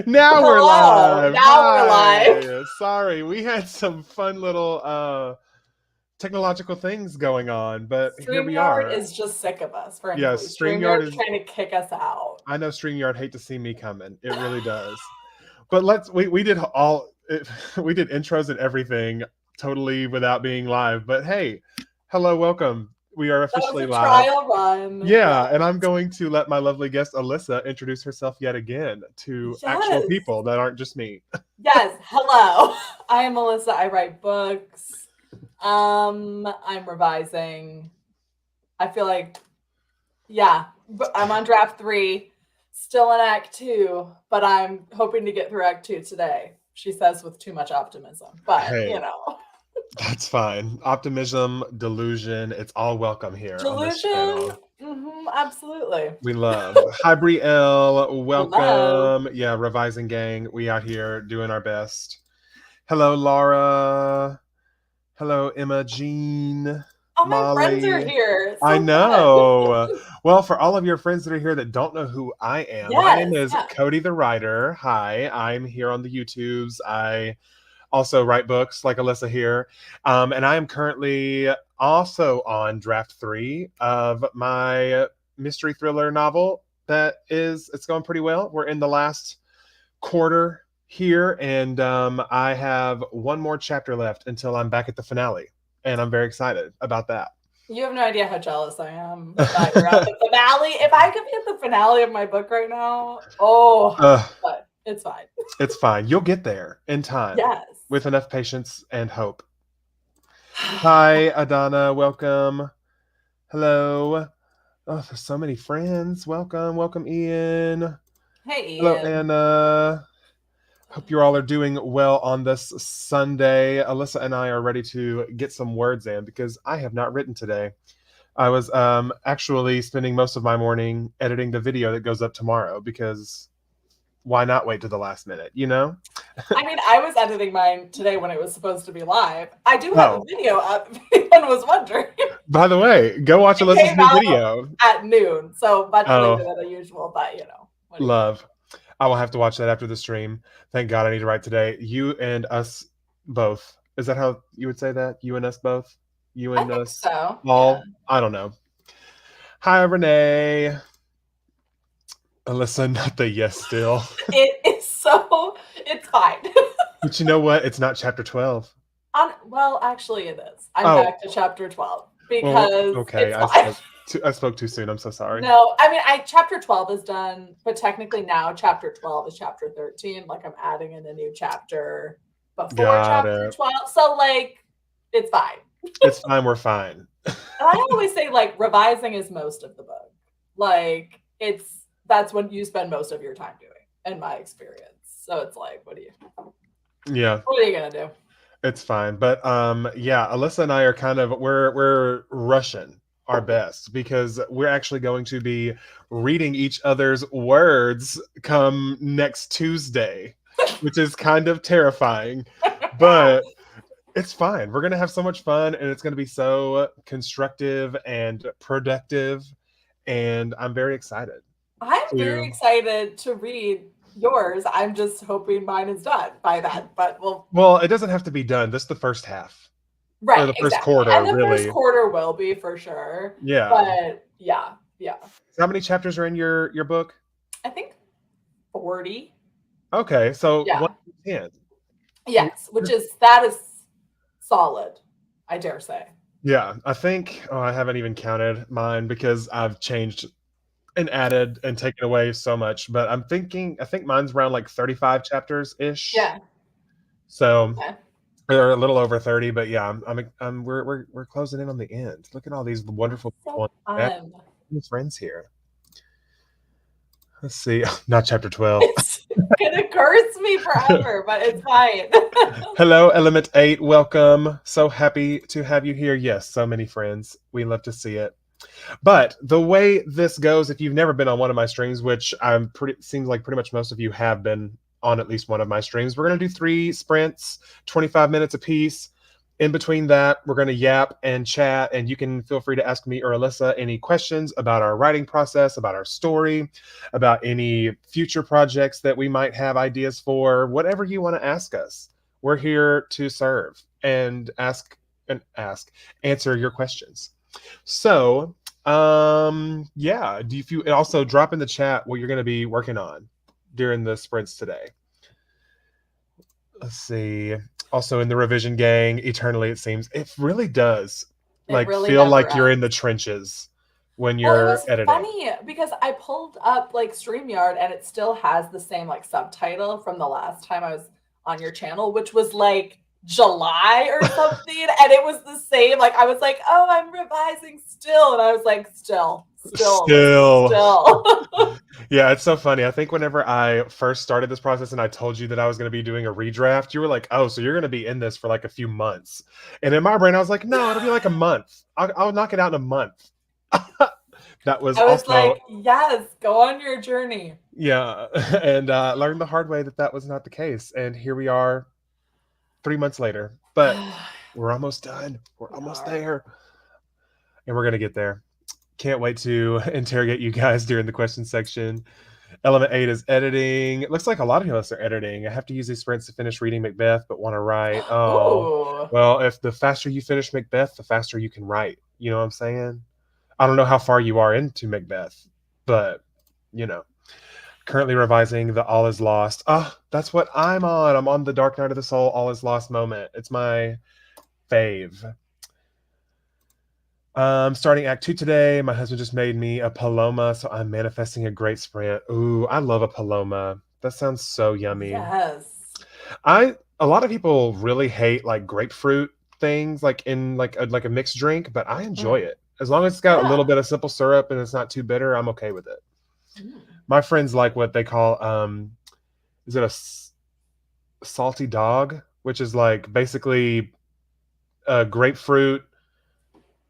Now we're Hello. live. Now we're live. Hi. Sorry, we had some fun little technological things going on, but here we StreamYard are. is just sick of us, Yes, frankly. StreamYard StreamYard's is. trying to kick us out. I know StreamYard hate to see me coming. It really does. But we did we did intros and everything totally without being live. But hey, hello, welcome. We are That was officially a live. trial run. Yeah, and I'm Yes. going to let my lovely guest Alyssa introduce herself yet again to actual Yes. people that aren't just me. Yes. Hello. I am Alyssa. I write books. I'm revising. I feel like, yeah, I'm on draft 3, still in act 2, but I'm hoping to get through act 2 today. She says with too much optimism, but Hey, that's fine. Optimism, delusion, it's all welcome here on this delusion. channel. Absolutely. We love. Hi, Brielle. Hello. Welcome. Yeah, revising gang. We out here doing our best. Hello, Laura. Hello, Emma Jean. All my friends are Molly. here. It's I so fun. know. Well, for all of your friends that are here that don't know who I am, my name Yes. is Yeah. Cody the Writer. Hi, I'm here on the YouTubes. I also write books like Alyssa here. And I am currently also on draft 3 of my mystery thriller novel it's going pretty well. We're in the last quarter here, and I have one more chapter left until I'm back at the finale. And I'm very excited about that. You have no idea how jealous I am that you're at the finale. If I could be at the finale of my book right now, but it's fine. It's fine. You'll get there in time Yes. with enough patience and hope. Hi, Adana. Welcome. Hello. Oh, there's so many friends. Welcome. Welcome, Ian. Hey, Hello, Ian. Anna. Hope you all are doing well on this Sunday. Alyssa and I are ready to get some words in because I have not written today. I was actually spending most of my morning editing the video that goes up tomorrow because why not wait to the last minute, you know? I mean, I was editing mine today when it was supposed to be live. I do have a Oh, video up if anyone was wondering. by the way, go watch It Alyssa's came new out video. at noon, so much later Oh, than usual, but what do you do? love. I will have to watch that after the stream. Thank God I need to write today. You and us both. Is that how you would say that? You and us both? You I and think us so. Yeah. all? I don't know. Hi, Renee. Alyssa, not the yes still. It's fine. But you know what? It's not chapter 12. Well, actually, it is. I'm Oh, back to chapter 12 well, because okay. it's fine. I spoke too soon. I'm so sorry. No, I mean, chapter 12 is done, but technically now chapter 12 is chapter 13. Like I'm adding in a new chapter before Got chapter it. 12. So it's fine. It's fine. We're fine. And I always say revising is most of the book. That's what you spend most of your time doing, in my experience. So it's Yeah, what are you gonna do? it's fine. But yeah, Alyssa and I are kind of we're rushing our best because we're actually going to be reading each other's words come next Tuesday, which is kind of terrifying. But it's fine. We're gonna have so much fun, and it's gonna be so constructive and productive, and I'm very excited I'm very to. excited to read yours. I'm just hoping mine is done by then, but Well, it doesn't have to be done. This is the first half or right, the first exactly. quarter, And the first really. quarter will be for sure. Yeah. But yeah, yeah. How many chapters are in your book? I think 40. Okay, so Yeah. 1 to 10. Yes, that is solid, I dare say. Yeah, I think. Oh, I haven't even counted mine because I've changed and added and taken away so much. But I'm thinking. I think mine's around like 35 chapters ish. Yeah. So Okay. they're a little over 30. But yeah, we're closing in on the end. Look at all these wonderful So people. fun. Friends here. Let's see. Not chapter 12. It's gonna curse me forever, but it's fine. Hello, Element 8. Welcome. So happy to have you here. Yes, so many friends. We love to see it. But the way this goes, if you've never been on one of my streams, which seems like pretty much most of you have been on at least one of my streams, we're going to do 3 sprints, 25 minutes apiece. In between that, we're going to yap and chat, and you can feel free to ask me or Alyssa any questions about our writing process, about our story, about any future projects that we might have ideas for, whatever you want to ask us. We're here to serve and answer your questions. So, yeah, do you also drop in the chat what you're going to be working on during the sprints today? Let's see. Also in the revision gang, eternally it seems. It really does It like really feel never like you're in ends. the trenches when Well, it you're was editing. funny because I pulled up like StreamYard and it still has the same like subtitle from the last time I was on your channel, which was like July or something. And it was the same. Like I was like, oh, I'm revising still. And I was like, still, Alyssa, Still. still. Yeah, it's so funny. I think whenever I first started this process and I told you that I was going to be doing a redraft, you were like, "Oh, so you're going to be in this for like a few months." And in my brain, I was like, "No, it'll be like a month. I'll knock it out in a month." That was I was also, like, yes, go on your journey. yeah, and learned the hard way that that was not the case. And here we are 3 months later, but we're almost done. We're We almost are. there, and we're going to get there. Can't wait to interrogate you guys during the question section. Element 8 is editing. It looks like a lot of us are editing. I have to use these sprints to finish reading Macbeth, but want to write. Oh, Ooh. well, if the faster you finish Macbeth, the faster you can write. You know what I'm saying? I don't know how far you are into Macbeth, but, you know. Currently revising the All Is Lost. Ah, that's what I'm on. I'm on the Dark Night of the Soul All Is Lost moment. It's my fave. Starting Act 2 today. My husband just made me a paloma, so I'm manifesting a great sprint. Ooh, I love a paloma. That sounds so yummy. Yes. A lot of people really hate like grapefruit things like in like a mixed drink, but I enjoy Mm. it. As long as it's got a little Yeah. bit of simple syrup and it's not too bitter, I'm okay with it. Mm. My friends like what they call is it a salty dog, which is like basically a grapefruit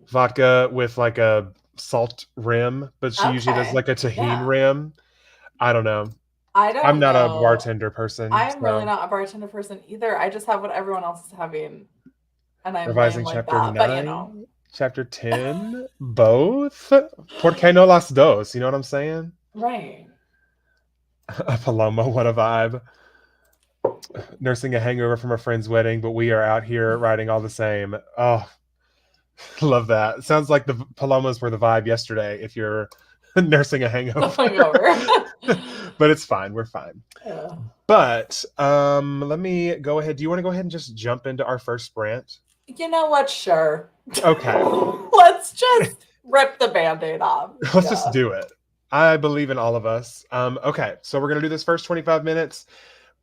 vodka with like a salt rim, but she usually does Okay. like a tahine Yeah. rim. I don't know. I I'm don't not a know. bartender person, I'm really so not a bartender person either. I just have what everyone else is having, and I'm lame revising like chapter that. But you 9, know, chapter 10, both. ¿Por qué no las dos? You know what I'm saying? right. A Paloma, what a vibe. Nursing a hangover from a friend's wedding, but we are out here riding all the same. Oh, love that. Sounds like the Palomas were the vibe yesterday if you're nursing a hangover. Hungover. But it's fine. We're fine. Yeah. But let me go ahead. Do you want to go ahead and just jump into our first sprint? You know what? Sure. Okay. Let's just rip the band-aid off. Let's just Yeah. do it. I believe in all of us. Okay, so we're going to do this first 25 minutes.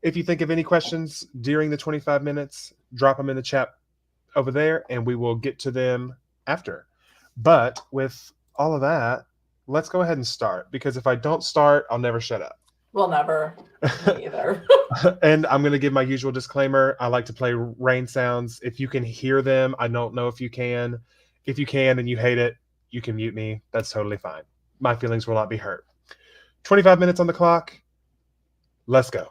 If you think of any questions during the 25 minutes, drop them in the chat over there and we will get to them after. But with all of that, let's go ahead and start because if I don't start, I'll never shut up. We'll never. Me either. And I'm going to give my usual disclaimer. I like to play rain sounds. If you can hear them, I don't know if you can. If you can and you hate it, you can mute me. That's totally fine. My feelings will not be hurt. 25 minutes on the clock. Let's go.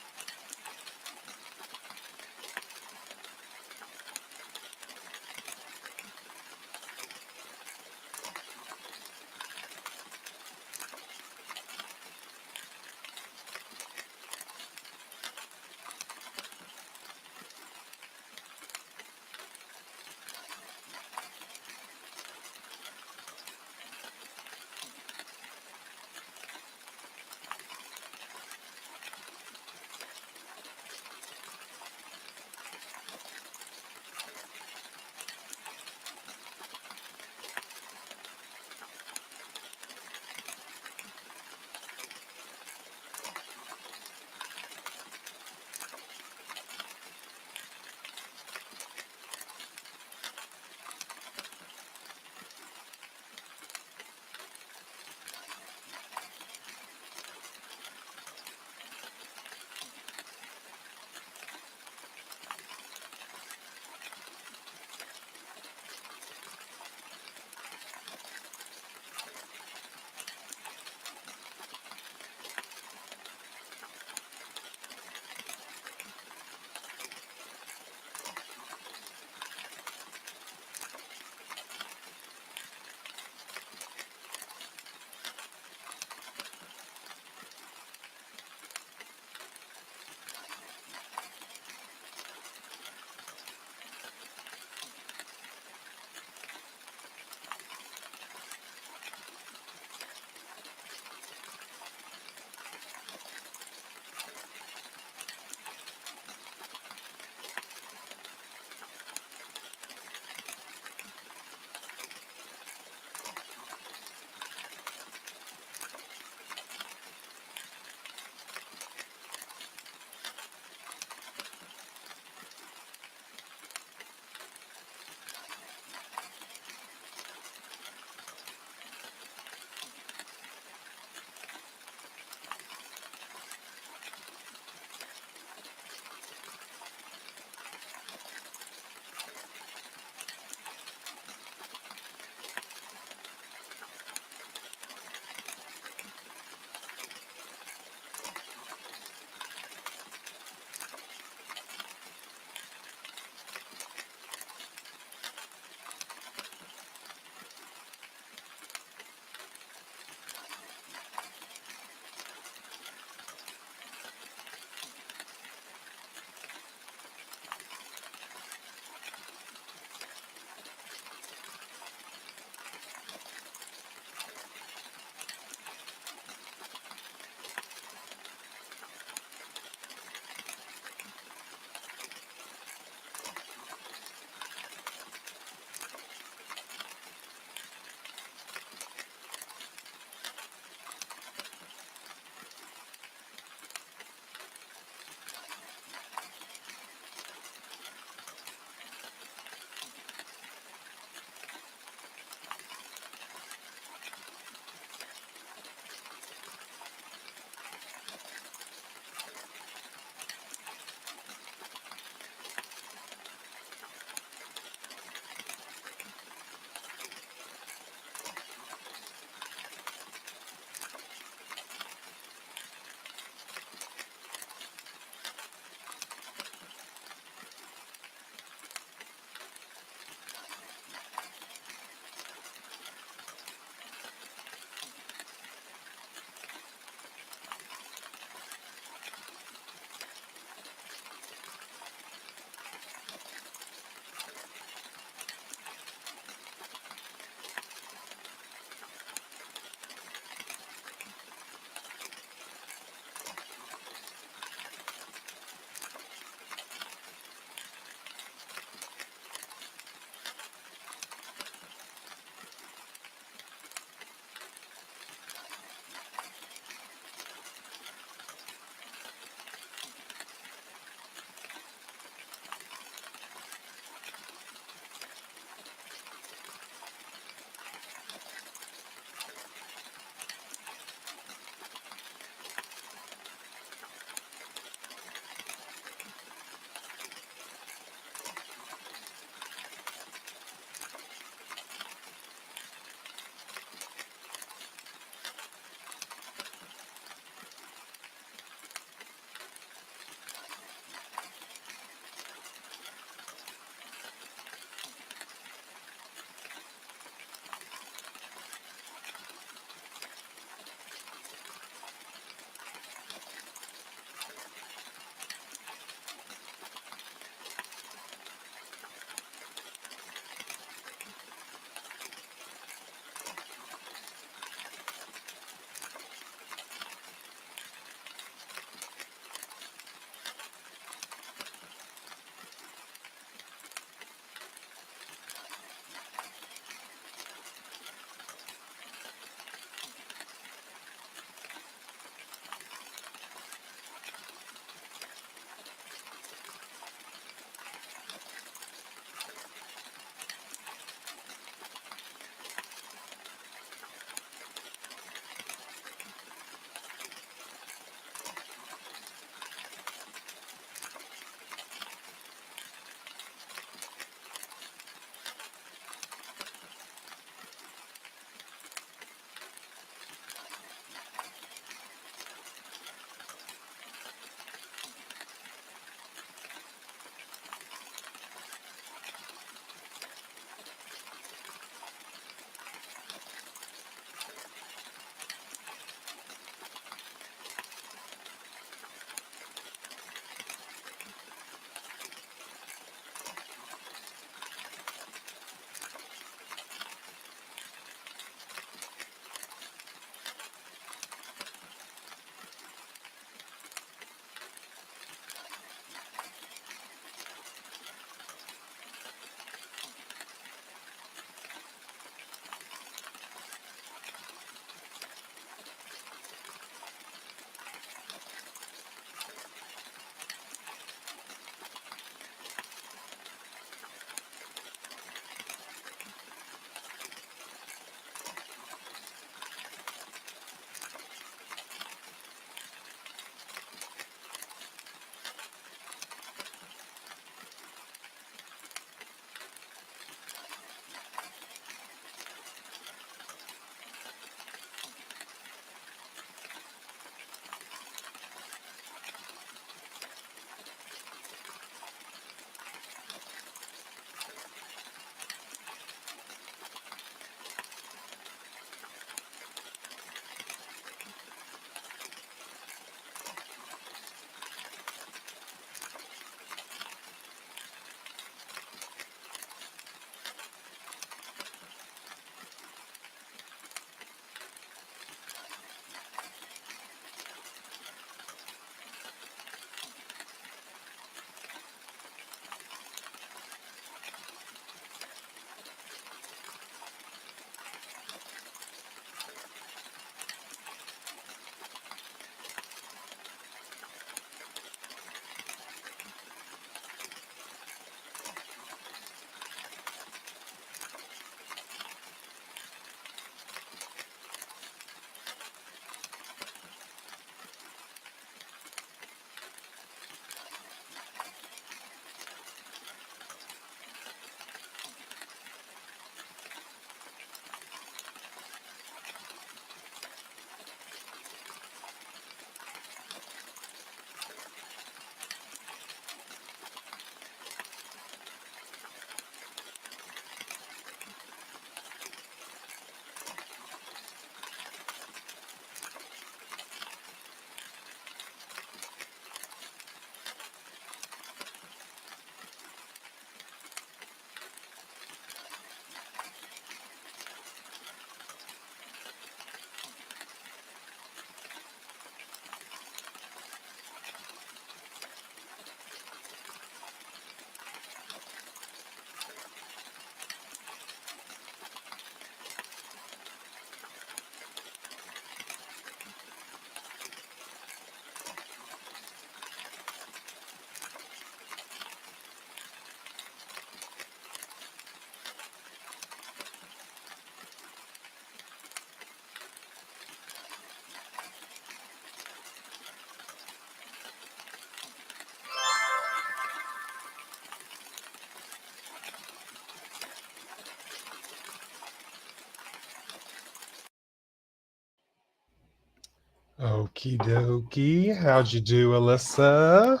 Okie dokie. How'd you do, Alyssa?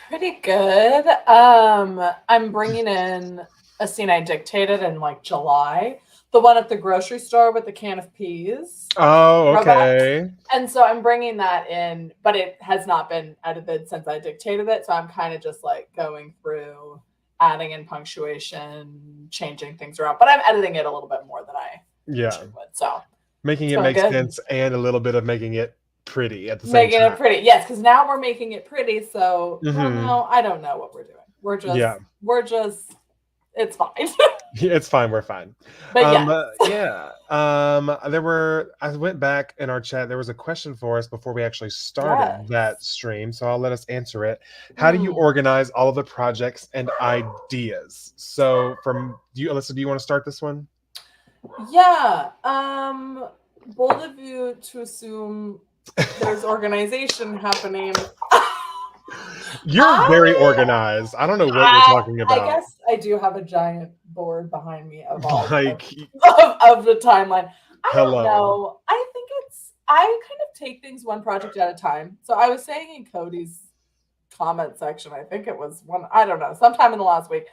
Pretty good. I'm bringing in a scene I dictated in like July, the one at the grocery store with the can of peas. Oh, Robot. okay. And so I'm bringing that in, but it has not been edited since I dictated it. So I'm kind of just like going through, adding in punctuation, changing things around. But I'm editing it a little bit more than I Yeah. usually would. So Making it's it going make good. sense and a little bit of making it pretty at the same Making it time. pretty. Yes, because now we're making it pretty. So, well, Mm-hmm. no, I don't know what we're doing. Yeah. We're just, it's fine. It's fine. We're fine. But yes. Yeah. I went back in our chat. There was a question for us before we actually started Yes. that stream. So I'll let us answer it. How do you Hmm. organize all of the projects and ideas? So from you, Alyssa, do you want to start this one? Yeah. Bold of you to assume there's organization happening. You're very I, organized. I don't know what you're talking I about. guess I do have a giant board behind me of all Like, of the timeline. I don't hello. know. I think I kind of take things one project at a time. So I was saying in Cody's comment section, I think it was one, I don't know, sometime in the last week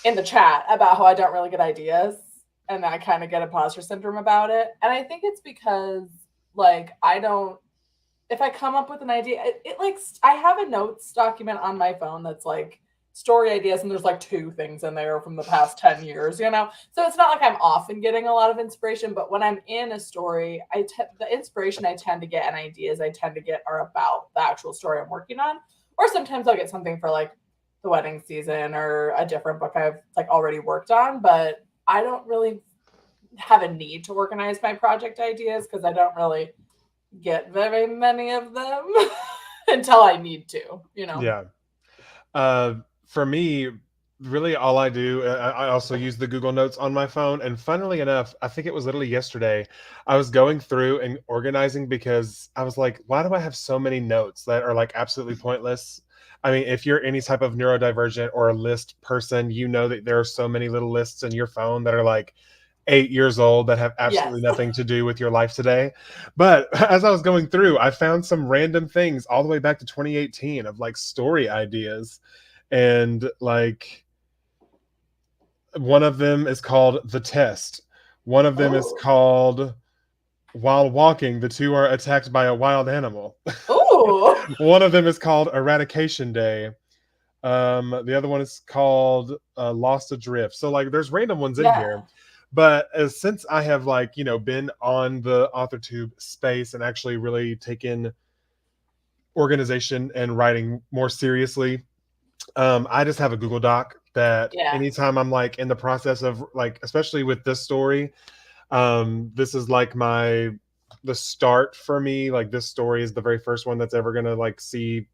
in the chat about how I don't really get ideas and I kind of get imposter syndrome about it. And I think it's because like I don't, if I come up with an idea, it like I have a notes document on my phone that's like story ideas, and there's like two things in there from the past 10 years, you know? So it's not like I'm often getting a lot of inspiration, but when I'm in a story, the inspiration I tend to get and ideas I tend to get are about the actual story I'm working on. Or sometimes I'll get something for like the wedding season or a different book I've like already worked on, but I don't really have a need to organize my project ideas because I don't really get very many of them until I need to, you know? Yeah. Uh, for me, really all I do, I also use the Google Notes on my phone. And funnily enough, I think it was literally yesterday, I was going through and organizing because I was like, why do I have so many notes that are like absolutely pointless? I mean, if you're any type of neurodivergent or a list person, you know that there are so many little lists in your phone that are like 8 years old that have Yes. absolutely nothing to do with your life today. But as I was going through, I found some random things all the way back to 2018 of like story ideas. And like one of them is called The Test. One of them is Oh. called While Walking, the two are attacked by a wild animal. Oh. One of them is called Eradication Day. The other one is called Lost Adrift. So like there's random ones in here. Yeah. But since I have like, been on the AuthorTube space and actually really taken organization and writing more seriously, I just have a Google Doc that Yeah. anytime I'm like in the process of like, especially with this story, this is like the start for me. Like this story is the very first one that's ever gonna like see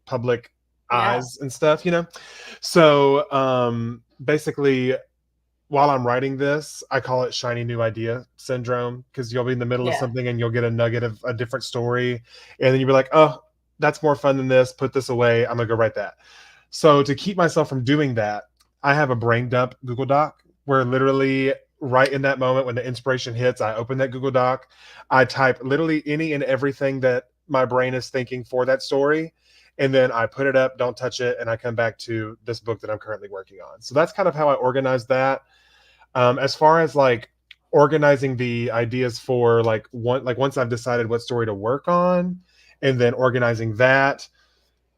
public Yeah. eyes and stuff. So basically while I'm writing this, I call it shiny new idea syndrome because you'll be in the middle of Yeah. something and you'll get a nugget of a different story. And then you'll be like, oh, that's more fun than this. Put this away. I'm going to go write that. So to keep myself from doing that, I have a brain dump Google Doc where literally right in that moment when the inspiration hits, I open that Google Doc. I type literally any and everything that my brain is thinking for that story. And then I put it up, don't touch it, and I come back to this book that I'm currently working on. So that's kind of how I organize that. As far as like organizing the ideas for once I've decided what story to work on, and then organizing that,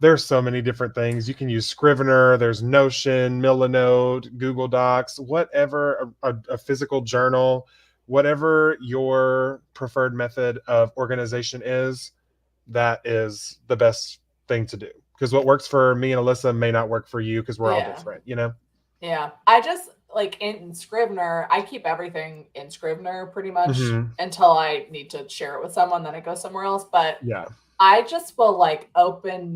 there's so many different things. You can use Scrivener, there's Notion, Millinode, Google Docs, whatever, a physical journal, whatever your preferred method of organization is, that is the best thing to do. Because what works for me and Alyssa may not work for you because we're all Yeah. different. Yeah. I just like in Scrivener, I keep everything in Scrivener pretty much Mm-hmm. until I need to share it with someone, then it goes somewhere else. But Yeah. I just will like open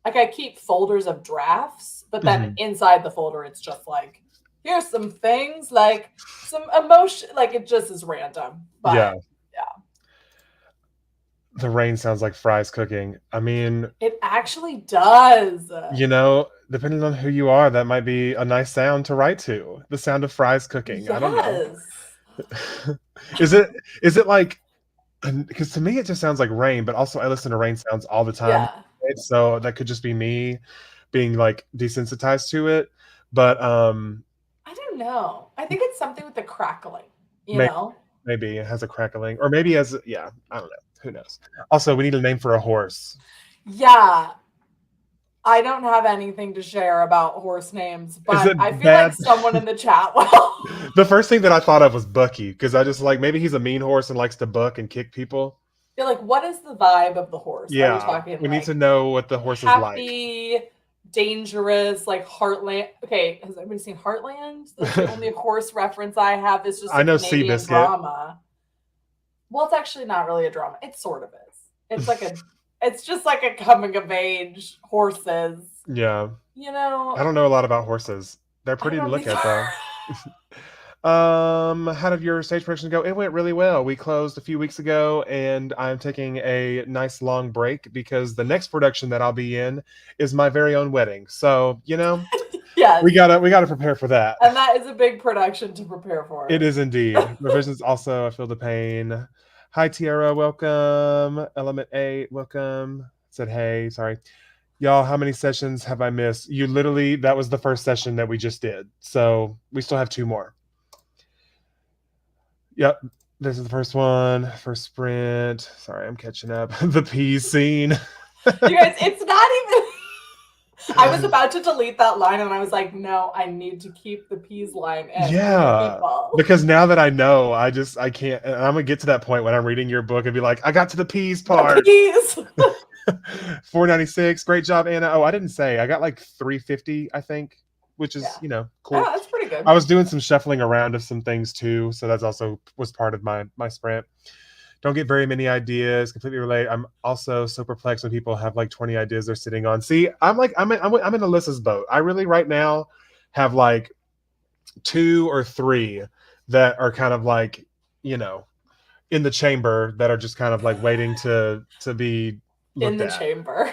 like I keep folders of drafts, but then Mm-hmm. inside the folder, it's just like, here's some things, like some emotion, like it just is random. Yeah. But yeah, The rain sounds like fries cooking. I mean, it actually does. depending on who you are, that might be a nice sound to write to. The sound of fries cooking. I don't know. Yes. Is it like Because to me, it just sounds like rain, but also I listen to rain sounds all the time. Yeah. Right? So that could just be me being like desensitized to it. But I don't know. I think it's something with the crackling, you maybe, know? maybe it has a crackling, or maybe as yeah, I don't know. Who knows? Also, we need a name for a horse. Yeah. I don't have anything to share about horse names, Is but it I feel like bad? someone in the chat will. The first thing that I thought of was Bucky because I just like maybe he's a mean horse and likes to buck and kick people. Feel like, what is the vibe of the horse? Are we Yeah, talking we need to like know what the horse is like. happy, dangerous, like Heartland? Okay, has anybody seen Heartland? That's the only horse reference I have. Is just I a know Canadian Seabiscuit. drama. Well, it's actually not really a drama. It sort of is. It's like a. It's just like a coming of age horses. Yeah, You I know, don't know a lot about horses. They're I pretty to don't look either. at though. How did your stage production go? It went really well. We closed a few weeks ago, and I'm taking a nice long break because the next production that I'll be in is my very own wedding. So, you know, Yes, we gotta prepare for that. and that is a big production to prepare It for. is indeed. Revisions also, I feel the pain. Hi Tiara, welcome. Element 8, welcome. Said hey, sorry. Y'all, how many sessions have I missed? You literally, that was the first session that we just did. So we still have 2 more. Yep. This is the first one. First sprint. Sorry, I'm catching up. The peas scene. You guys, it's not even. I was about to delete that line, and I was like, no, I need to keep the peas line in for the Yeah. people. Because now that I know, I can't. And I'm gonna get to that point when I'm reading your book and be like, I got to the peas The part. peas. 496. Great job, Anna. Oh, I didn't say. I got like 350, I think, which is, Yeah. cool. Oh, that's pretty good. I was doing some shuffling around of some things too, so that's also was part of my sprint. Don't get very many ideas. Completely relate. I'm also so perplexed when people have like 20 ideas they're sitting on. See, I'm in Alyssa's boat. I really right now have like 2 or 3 that are kind of like you know in the chamber that are just kind of like waiting to be In looked the at. chamber.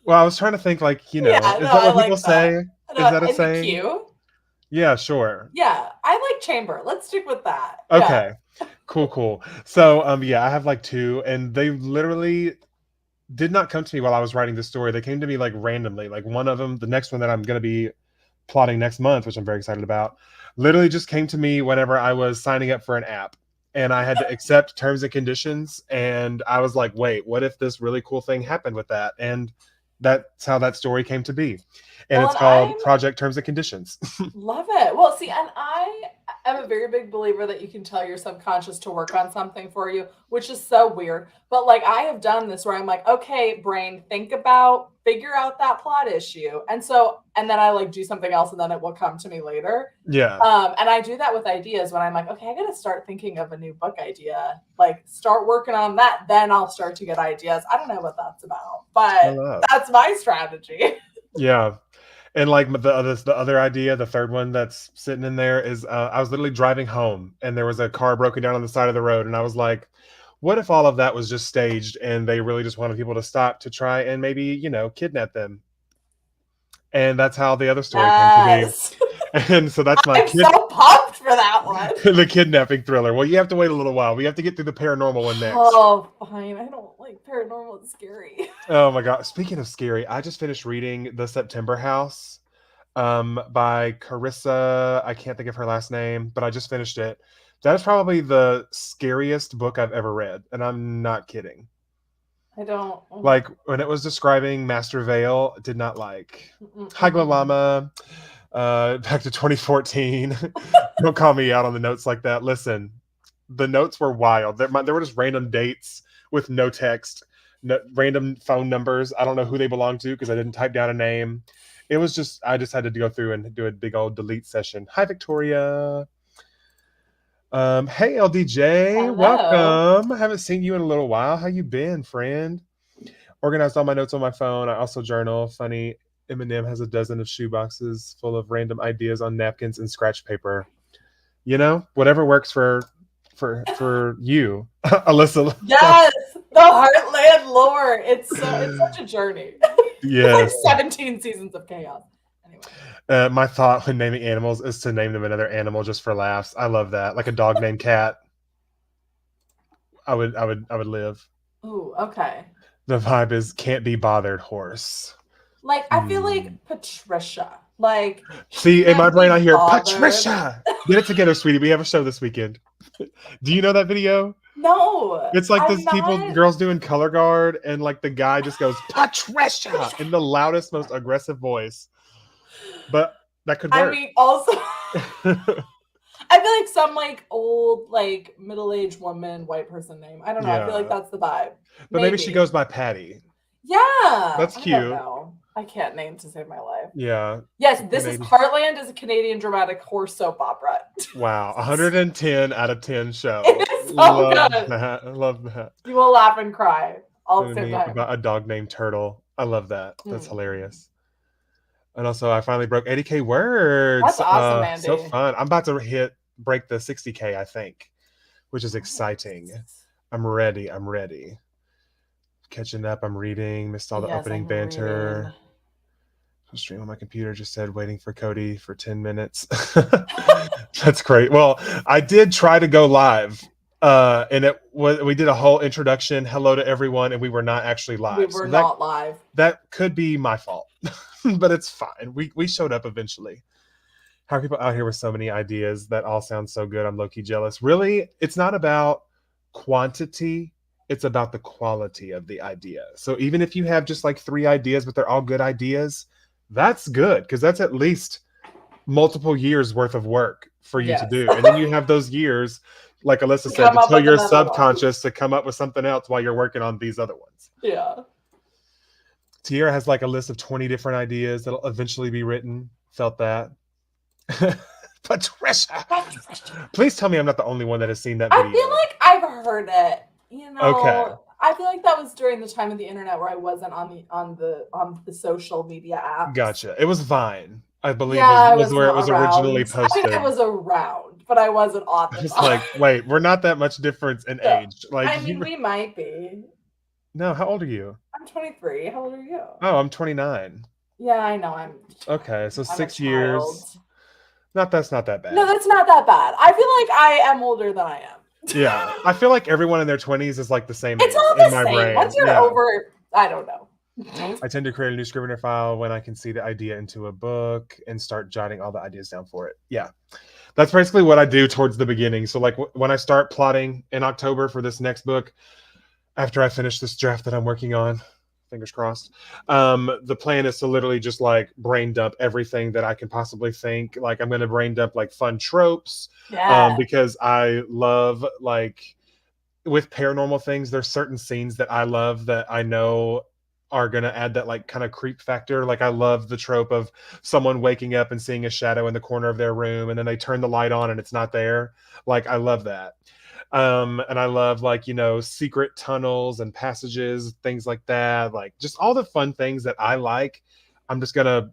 Well, I was trying to think like Yeah, is no, that I what people like that. say? No, Is that a is it saying? cute? Yeah, sure. Yeah, I like chamber. Let's stick with that. Yeah. Okay. Cool. So, yeah, I have like 2, and they literally did not come to me while I was writing the story. They came to me like randomly. Like one of them, the next one that I'm going to be plotting next month, which I'm very excited about, literally just came to me whenever I was signing up for an app. And I had to accept terms and conditions. And I was like, wait, what if this really cool thing happened with that? And that's how that story came to be. And Well, it's and called I'm Project Terms and Conditions. love it. Well, see, and I am a very big believer that you can tell your subconscious to work on something for you, which is so weird. But like I have done this where I'm like, okay, brain, figure out that plot issue. And then I like do something else and then it will come to me later. Yeah. And I do that with ideas when I'm like, okay, I got to start thinking of a new book idea, like start working on that. Then I'll start to get ideas. I don't know what that's about, I but love. that's my strategy. Yeah. And like the other idea, the third one that's sitting in there is I was literally driving home and there was a car broken down on the side of the road, and I was like, what if all of that was just staged and they really just wanted people to stop to try and maybe kidnap them? And that's how the other story came to be. Yes. And so that's my I'm so pumped for that one. the kidnapping thriller. Well, you have to wait a little while. We have to get through the paranormal one next. Oh, fine. I don't like paranormal. It's scary. Oh my god! Speaking of scary, I just finished reading The September House by Carissa. I can't think of her last name, but I just finished it. That is probably the scariest book I've ever read, and I'm not kidding. I don't. Like when it was describing Master Vale, did not like. Hi, Glow Mm-mm. Llama. Back to 2014. Don't call me out on the notes like that. Listen, the notes were wild. There were just random dates with no text, random phone numbers. I don't know who they belong to because I didn't type down a name. It was just I just had to go through and do a big old delete session. Hi, Victoria. Hey, LDJ. Hello. Welcome. I haven't seen you in a little while. How you been, friend? Organized all my notes on my phone. I also journal. Funny, Eminem has a dozen of shoeboxes full of random ideas on napkins and scratch paper. Whatever works for you, Alyssa. Yes, the Heartland lore. It's such a journey. It's like Yes. 17 seasons of chaos. Anyway. My thought when naming animals is to name them another animal just for laughs. I love that, like a dog named Cat. I would live. Ooh, okay. The vibe is can't be bothered horse. Like, I feel Hmm. like Patricia. Like, See, in my can't brain, I be hear bothered. Patricia. Get it together, sweetie. We have a show this weekend. Do you know that video? No, It's like I'm this people, not. girls doing color guard, and like the guy just goes Patricia in the loudest, most aggressive voice. But that could I work. mean, also, I feel like some like old, like middle-aged woman, white person name. I don't know. I feel like Yeah, that's the vibe. but maybe she Maybe. goes by Patty. Yeah. That's I don't cute. know. I can't name to save my life. Yeah. Yes, This Is Canadian. Heartland is a Canadian dramatic horse soap opera. Wow, 110 out of 10 show. It is so Love good. that. I love that. You will laugh and cry all at the And same me time. about a dog named Turtle. I love that. That's Mm. hilarious. And also, I finally broke 80K words. That's awesome, So Mandy. fun. I'm about to break the 60K, I think, which is exciting. I'm ready. I'm ready. Catching up. I'm reading. Missed all the Yes, opening I'm banter. reading. Stream on my computer just said waiting for Cody for 10 minutes. That's great. Well, I did try to go live. And we did a whole introduction, hello to everyone, and we were not actually live. We were So not live. that could be my fault. But it's fine. We showed up eventually. How are people out here with so many ideas that all sound so good? I'm low-key jealous. Really, it's not about quantity, it's about the quality of the idea. So even if you have just like 3 ideas, but they're all good ideas, that's good, because that's at least multiple years worth of work for you to Yes. do. And then you have those years, like Alyssa said, come to up tell with your another one. subconscious to come up with something else while you're working on these other ones. Yeah. Tiara has like a list of 20 different ideas that'll eventually be written. Felt that. Patricia. Please tell me I'm not the only one that has seen that video. I feel like I've heard it. You know, Okay. I feel like that was during the time of the internet where I wasn't on the social media apps. Gotcha. It was Vine, I believe, Yeah, was where it was around. originally posted. I think I was around, but I wasn't on the Just like, wait, we're not that much difference in No. age. Like, I mean, we might be. No, how old are you? I'm 23. How old are you? Oh, I'm 29. Yeah, I know. I'm Okay, so I'm 6 a years. child. That's not that bad. No, that's not that bad. I feel like I am older than I am. Yeah, I feel like everyone in their 20s is like the same It's age all the in my same. brain. Once you're over, I don't know. I tend to create a new scrivener file when I can see the idea into a book and start jotting all the ideas down for it. Yeah, that's basically what I do towards the beginning. So like when I start plotting in October for this next book, after I finish this draft that I'm working on, fingers crossed, the plan is to literally just like brain dump everything that I can possibly think. Like I'm going to brain dump like fun tropes, Yeah. because I love, like, with paranormal things, there's certain scenes that I love that I know are going to add that like kind of creep factor. Like I love the trope of someone waking up and seeing a shadow in the corner of their room and then they turn the light on and it's not there. Like I love that. And I love, like, you know, secret tunnels and passages, things like that. Like just all the fun things that I like. I'm just going to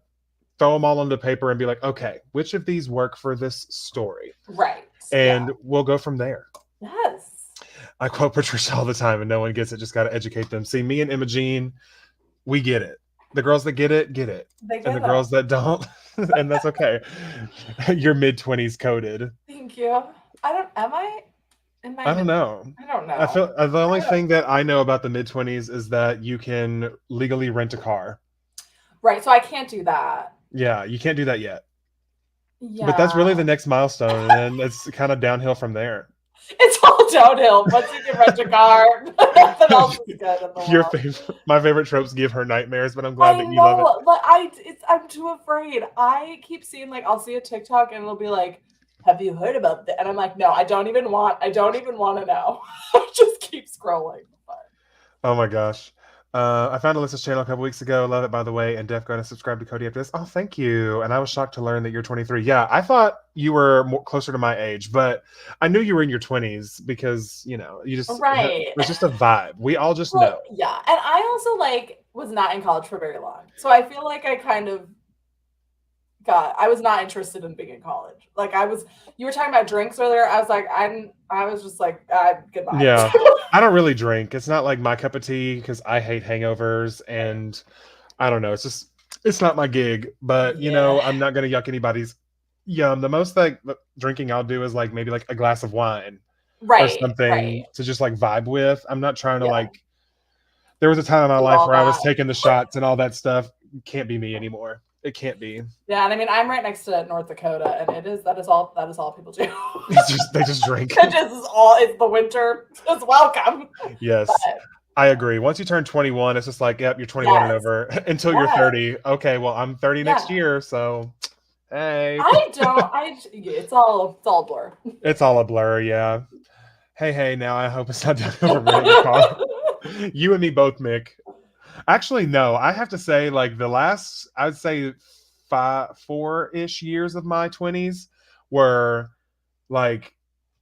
throw them all on the paper and be like, okay, which of these work for this story? Right. And we'll go from there. Yes. I quote Patricia all the time and no one gets it. Just got to educate them. See, me and Imogene, we get it. The girls that get it, get it. And the girls that don't, and that's okay. You're mid-20s coded. Thank you. Am I? I don't know. I don't know. I feel the only thing that I know about the mid-20s is that you can legally rent a car. Right. So I can't do that. Yeah, you can't do that yet. Yeah. But that's really the next milestone, and it's kind of downhill from there. It's all downhill. Once you can rent a car, nothing else is good in the world. My favorite tropes give her nightmares, but I'm glad that you love it. But I'm too afraid. I keep seeing, like, I'll see a TikTok and it'll be like, have you heard about that? And I'm like, no, I don't even want to know. I just keep scrolling. Oh my gosh. I found Alyssa's channel a couple weeks ago. Love it, by the way. And Def going to subscribe to Cody after this. Oh, thank you. And I was shocked to learn that you're 23. Yeah, I thought you were closer to my age, but I knew you were in your 20s because, you know, you just, right. It's just a vibe. We all just know. Yeah. And I also, like, was not in college for very long. So I feel like I kind of I was not interested in being in college. Like you were talking about drinks earlier. I was just like, goodbye. Yeah. I don't really drink. It's not like my cup of tea because I hate hangovers and I don't know. It's not my gig, but you know, I'm not going to yuck anybody's yum. The most like drinking I'll do is like maybe like a glass of wine, or Right, right. something to just like vibe with. I'm not trying to Yeah, like, there was a time in my do life all where I was that. taking the shots and all that stuff. Can't be me anymore. It can't be. Yeah, and I mean, I'm right next to North Dakota, and that is all people do. It's just they just drink. It just is all it's the winter. Just welcome. Yes. But I agree. Once you turn 21, it's just like, yep, you're 21 and yes, over until you're yes, 30. Okay, well, I'm 30 next yeah. year, so hey. I don't. It's all blur. It's all a blur, yeah. Hey, hey, now I hope it's not down over running the car. You and me both, Mick. Actually, no, I have to say, like the last, I'd say 4-ish years of my 20s were like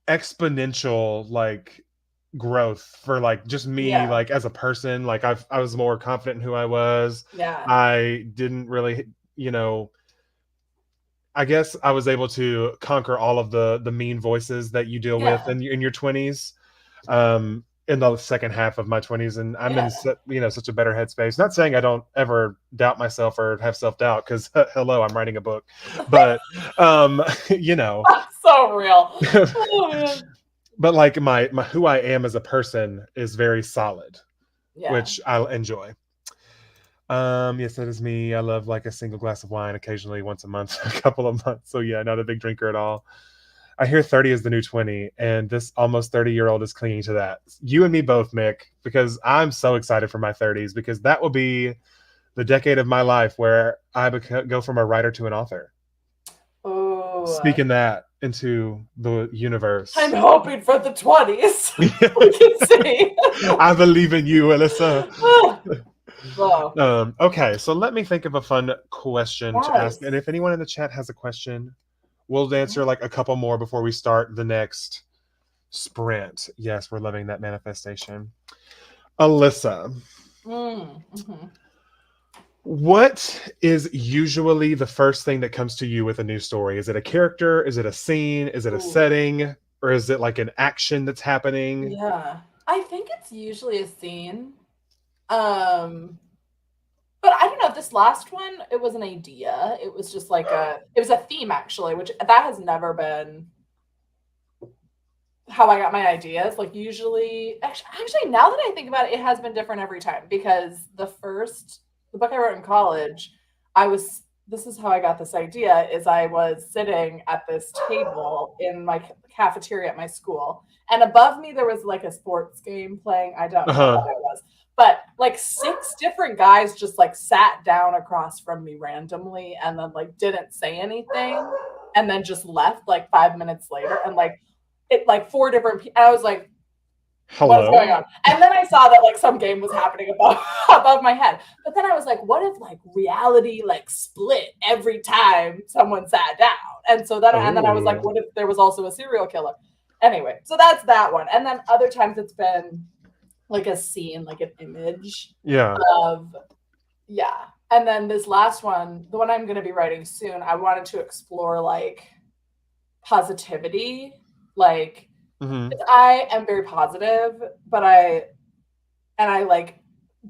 exponential, like growth for like just me, Yeah, like as a person. Like I was more confident in who I was. yeah, I didn't really, you know, I guess I was able to conquer all of the mean voices that you deal with yeah, in your 20s, in the second half of my 20s, and I'm in yeah. such a better headspace. Not saying I don't ever doubt myself or have self-doubt, because hello, I'm writing a book. But you know, So real. Oh man. but like my who I am as a person is very solid, Yeah. which I'll enjoy. Yes, that is me. I love like a single glass of wine occasionally once a month, a couple of months. So yeah, not a big drinker at all. I hear 30 is the new 20, and this almost 30-year-old is clinging to that. You and me both, Mick, because I'm so excited for my 30s, because that will be the decade of my life where I go from a writer to an author. Oh, Speaking that into the I'm universe. hoping for the 20s. We can see. I believe in you, Alyssa. Oh, Okay, so let me think of a fun question to ask. And yes. if anyone in the chat has a question, we'll answer like a couple more before we start the next sprint. Yes, we're loving that manifestation. Alyssa, Mm-hmm. what is usually the first thing that comes to you with a new story? Is it a character? Is it a scene? Is it a Ooh, setting? Or is it like an action that's happening? yeah. I think it's usually a scene. Um, but I don't know. This last one, it was an idea. It was just like it was a theme actually, which that has never been how I got my ideas. Like usually, actually, now that I think about it, it has been different every time because the book I wrote in college, I was. This is how I got this idea: is I was sitting at this table in my cafeteria at my school, and above me there was like a sports game playing. I don't know Uh-huh. what it was, but like 6 different guys just like sat down across from me randomly, and then like didn't say anything, and then just left like 5 minutes later, and like it like 4 different people. I was like, what is going Hello? on? And then I saw that like some game was happening above above my head. But then I was like, what if like reality like split every time someone sat down? And then I was like, Oh, what if there was also a serial killer? Anyway, so that's that one. And then other times it's been like a scene, like an image yeah. of yeah. And then this last one, the one I'm going to be writing soon, I wanted to explore like positivity, like Hmm. I am very positive, but I like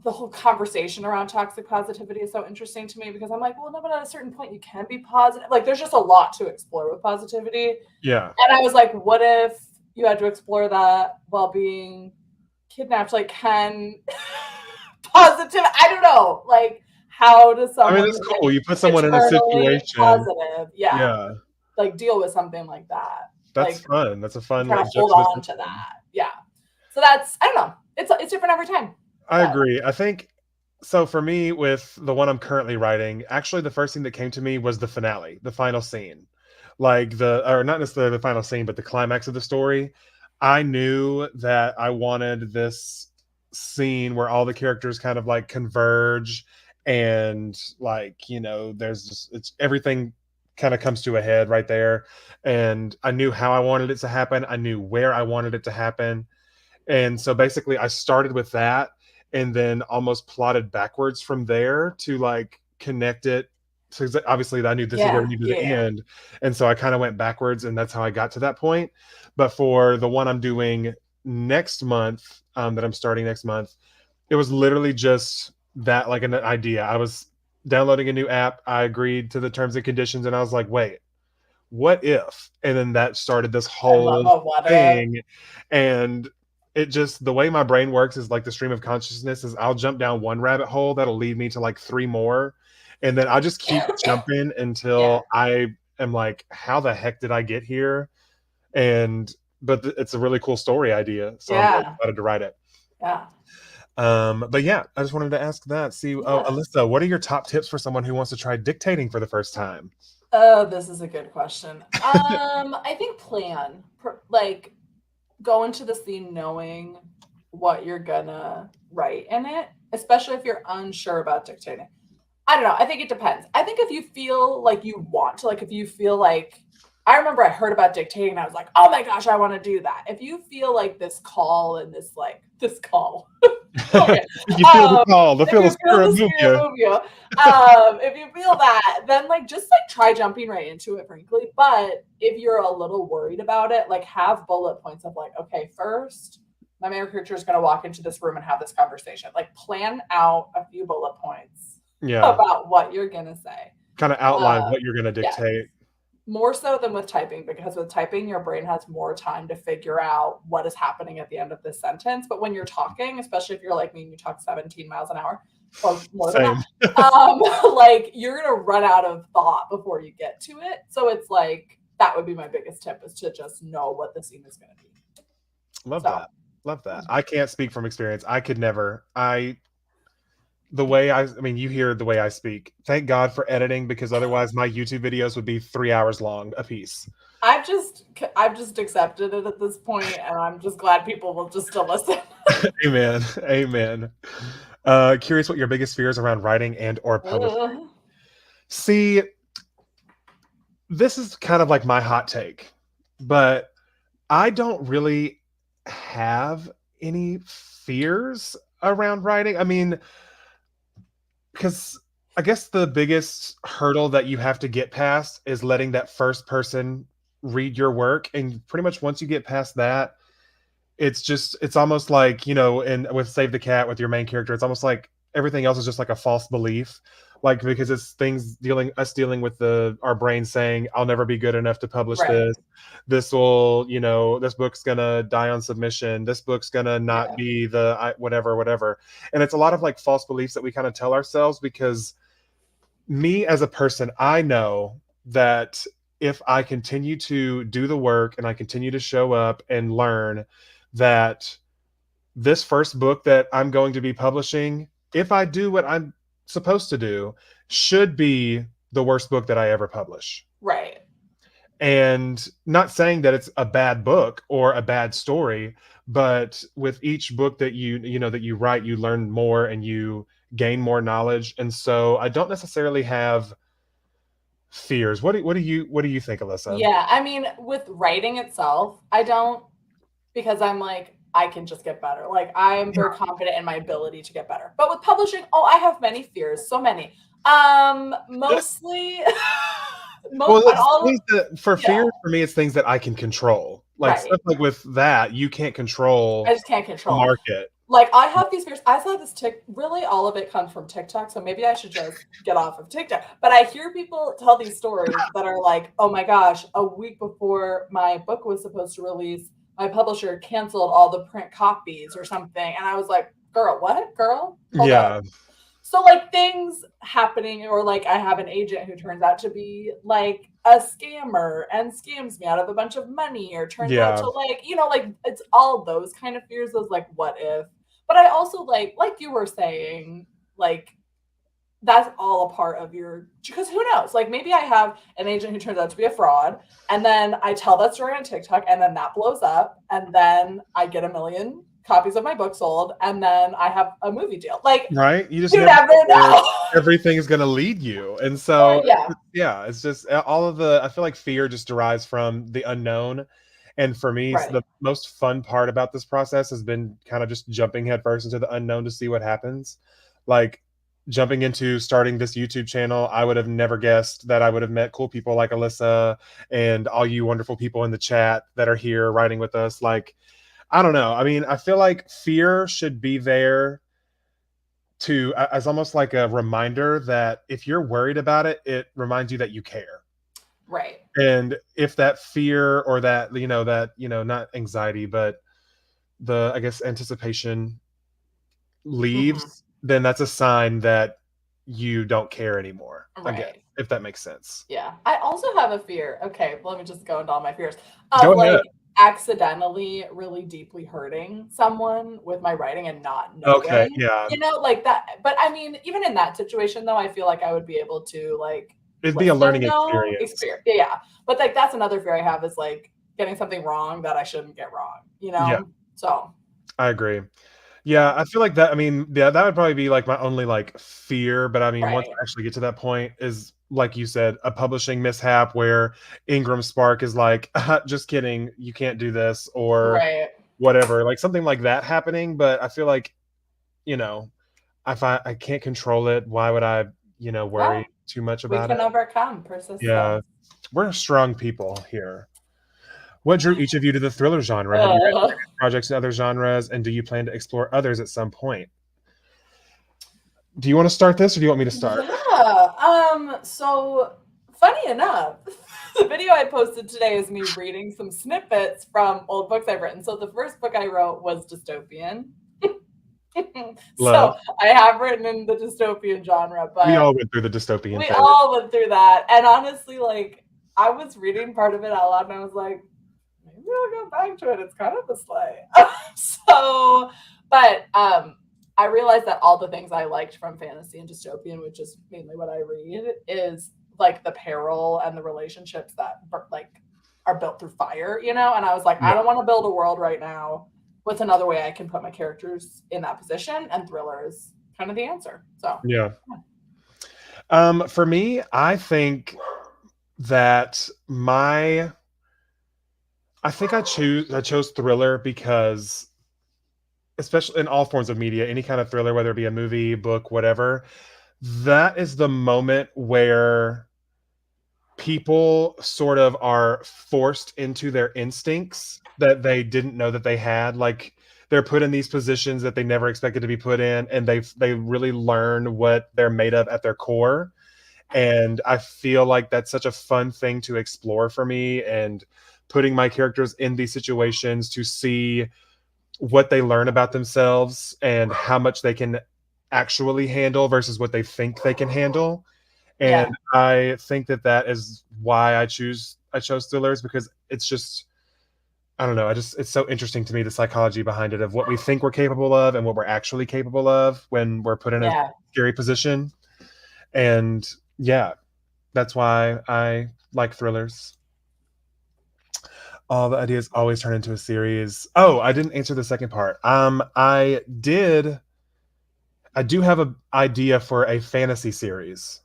the whole conversation around toxic positivity is so interesting to me because I'm like, well, no, but at a certain point you can be positive. Like there's just a lot to explore with positivity. Yeah. And I was like, what if you had to explore that while being kidnapped? Like can positive, I don't know. Like how does I mean, someone it's who's cool. like You put someone in a eternally situation. positive, yeah, Yeah. like deal with something like that? That's Like fun. That's a fun trying like to hold on to juxtaposition. that. Yeah. So that's I don't know. It's different every time. I But agree. I think so. For me, with the one I'm currently writing, actually, the first thing that came to me was the finale, the final scene, like or not necessarily the final scene, but the climax of the story. I knew that I wanted this scene where all the characters kind of like converge, and like there's just it's everything kind of comes to a head right there. And I knew how I wanted it to happen. I knew where I wanted it to happen. And so basically, I started with that and then almost plotted backwards from there to like connect it. So obviously, I knew this is where we yeah, needed to yeah. end. And so I kind of went backwards, and that's how I got to that point. But for the one I'm doing next month, that I'm starting next month, it was literally just that, like an idea. I was downloading a new app. I agreed to the terms and conditions, and I was like, wait, what if? And then that started this I love whole a what if. thing. And it just, the way my brain works is like the stream of consciousness is I'll jump down one rabbit hole that'll lead me to like three more. And then I just keep jumping Yeah. until I am like, how the heck did I get here? And but it's a really cool story idea. So I'm really Yeah. excited to write it. Yeah. But yeah, I just wanted to ask that. See, oh, Yeah. Alyssa, what are your top tips for someone who wants to try dictating for the first time? Oh, this is a good question. I think like go into the scene knowing what you're gonna write in it, especially if you're unsure about dictating. I don't know. I think it depends. I think if you feel like you want to, like if you feel like I remember I heard about dictating and I was like, oh my gosh, I want to do that. If you feel like this call and this call, okay. You feel the call, the If feel the you feel spirit the move spirit you. move you, if you feel that, then like just like try jumping right into it, frankly. But if you're a little worried about it, like have bullet points of like, okay, first, my main character is going to walk into this room and have this conversation. Like plan out a few bullet points Yeah, about what you're going to say. kind of outline Uh, what you're going to yeah, dictate. more so than with typing, because with typing, your brain has more time to figure out what is happening at the end of this sentence. But when you're talking, especially if you're like me and you talk 17 miles an hour or more than Same. that, like you're going to run out of thought before you get to it. So it's like, that would be my biggest tip, is to just know what the scene is going to be. Love So, that. Love that. I can't speak from experience. I could never. The way I mean, you hear the way I speak. Thank God for editing, because otherwise my YouTube videos would be 3 hours long a piece. I've just accepted it at this point, and I'm just glad people will just still listen. Amen. Amen. Curious what your biggest fears around writing and or publishing. See, this is kind of like my hot take, but I don't really have any fears around writing. I mean, because I guess the biggest hurdle that you have to get past is letting that first person read your work. And pretty much once you get past that, it's almost like, and with Save the Cat with your main character, it's almost like everything else is just like a false belief. Like, because it's things dealing with our brain saying, I'll never be good enough to publish Right. this. This will, this book's gonna die on submission. This book's gonna not Yeah. be whatever, whatever. And it's a lot of like false beliefs that we kind of tell ourselves, because me as a person, I know that if I continue to do the work and I continue to show up and learn, that this first book that I'm going to be publishing, if I do what I'm supposed to do, should be the worst book that I ever publish. Right. And not saying that it's a bad book or a bad story, but with each book that you write, you learn more and you gain more knowledge. And so I don't necessarily have fears. What do you think, Alyssa? Yeah, I mean, with writing itself, I don't, because I'm like, I can just get better. Like I am very confident in my ability to get better. But with publishing, oh, I have many fears, so many. Mostly Well, on it's all, things that, for yeah, fear, for me, it's things that I can control. Like right. stuff like with that, you can't I control just can't the control. market. Like I have these fears. I saw this really all of it comes from TikTok, so maybe I should just get off of TikTok. But I hear people tell these stories that are like, oh my gosh, a week before my book was supposed to release, my publisher canceled all the print copies or something. And I was like, girl, what? Girl? Hold up. Yeah, So like things happening, or like I have an agent who turns out to be like a scammer and scams me out of a bunch of money, or turns out yeah, to like, like it's all those kind of fears, those like what if. But I also like you were saying, like that's all a part of your, because who knows? Like maybe I have an agent who turns out to be a fraud, and then I tell that story on TikTok, and then that blows up, and then I get a million copies of my book sold, and then I have a movie deal. Like right. You just you never never know where know. everything is going to lead you, and Or so yeah, yeah, it's just all of the. I feel like fear just derives from the unknown, and for me, right. the most fun part about this process has been kind of just jumping headfirst into the unknown to see what happens. Like jumping into starting this YouTube channel, I would have never guessed that I would have met cool people like Alyssa and all you wonderful people in the chat that are here writing with us. Like, I don't know. I mean, I feel like fear should be there as almost like a reminder that if you're worried about it, it reminds you that you care. Right. And if that fear or that, not anxiety, but the, I guess, anticipation Hmm. leaves, then that's a sign that you don't care anymore. Again, Right. if that makes sense. Yeah. I also have a fear. Okay, let me just go into all my fears Go of ahead. like accidentally really deeply hurting someone with my writing and not Okay, knowing, yeah. like that. But I mean, even in that situation though, I feel like I would be able to like It'd be a listen, learning though, experience. experience. Yeah, yeah. But like that's another fear I have is like getting something wrong that I shouldn't get wrong, Yeah, So I agree. yeah. Yeah, I feel like that, I mean, yeah, that would probably be like my only like fear, but I mean, once Right. I actually get to that point is like you said, a publishing mishap where Ingram Spark is like, just kidding, you can't do this or Right. whatever, like something like that happening. But I feel like, you know, if I can't control it, why would I, worry Well, too much we about it? can overcome Yeah, persistence. we're strong people here. What drew each of you to the thriller genre? Have you read Uh, previous projects in other genres, and do you plan to explore others at some point? Do you want to start this, or do you want me to start? yeah. So funny enough, the video I posted today is me reading some snippets from old books I've written. So the first book I wrote was dystopian. Love. So I have written in the dystopian genre, We but all went through the dystopian we phase. all went through that. And honestly, like I was reading part of it out loud and I was like, maybe I'll go back to it. It's kind of a sleigh. So, but I realized that all the things I liked from fantasy and dystopian, which is mainly what I read, is like the peril and the relationships that like are built through fire, And I was like, I Yeah. don't want to build a world right now. What's another way I can put my characters in that position? And thriller is kind of the answer. So, Yeah. For me, I think that I chose thriller because, especially in all forms of media, any kind of thriller, whether it be a movie, book, whatever, that is the moment where people sort of are forced into their instincts that they didn't know that they had. Like, they're put in these positions that they never expected to be put in, and they really learn what they're made of at their core. And I feel like that's such a fun thing to explore for me, and putting my characters in these situations to see what they learn about themselves and how much they can actually handle versus what they think they can handle. And yeah. I think that that is why I chose thrillers, because it's just, I don't know, it's so interesting to me, the psychology behind it, of what we think we're capable of and what we're actually capable of when we're put in a Yeah. scary position. And yeah, that's why I like thrillers. All the ideas always turn into a series. Oh, I didn't answer the second part. I do have an idea for a fantasy series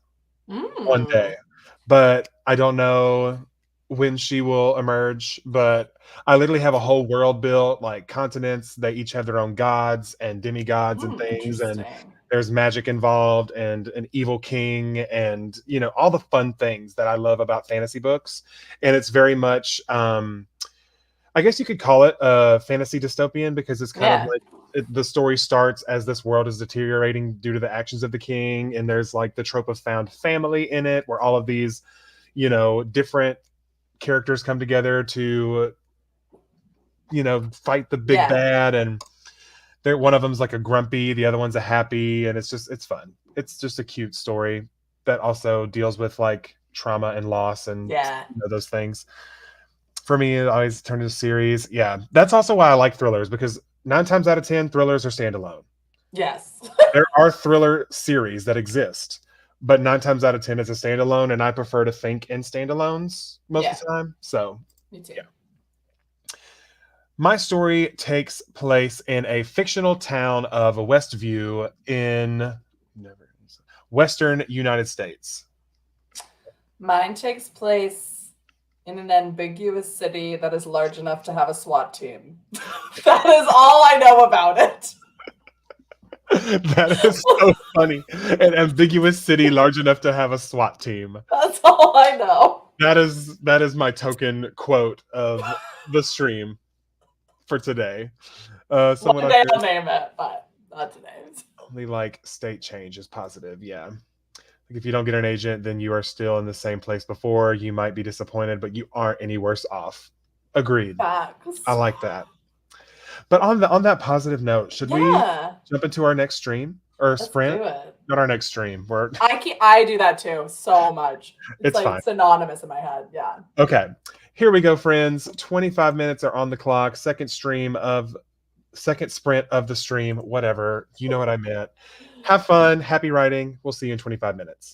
one day, Mm. but I don't know when she will emerge. But I literally have a whole world built, like continents. They each have their own gods and demigods and things, and Interesting. there's magic involved and an evil king, and all the fun things that I love about fantasy books. And it's very much, I guess you could call it a fantasy dystopian, because it's kind of Yeah. like the story starts as this world is deteriorating due to the actions of the king, and there's like the trope of found family in it, where all of these, different characters come together to, fight the big Yeah. bad, and one of them's like a grumpy, the other one's a happy, and it's fun. It's just a cute story that also deals with like trauma and loss and Yeah. those things. For me, it always turned into series. Yeah, that's also why I like thrillers, because 9 times out of 10, thrillers are standalone. Yes. There are thriller series that exist, but 9 times out of 10, it's a standalone, and I prefer to think in standalones most of Yeah. the time. So, Me too. yeah. My story takes place in a fictional town of Westview in Western United States. Mine takes place in an ambiguous city that is large enough to have a SWAT team. That is all I know about it. That is so funny. An ambiguous city large enough to have a SWAT team. That's all I know. That is my token quote of the stream for today. Someone One on day here, I'll name it, but not today. only like state change is positive. Yeah. if you don't get an agent, then you are still in the same place before. You might be disappointed, but you aren't any worse off. Agreed. I Facts. like that. But on that positive note, should we Yeah, jump into our next stream or let's sprint? do it. Not our next stream. We're I do that too so much. It's it's like fine. synonymous in my head. Yeah. Okay. Here we go, friends. 25 minutes are on the clock. Second sprint of the stream, whatever. You know what I meant. Have fun. Happy writing. We'll see you in 25 minutes.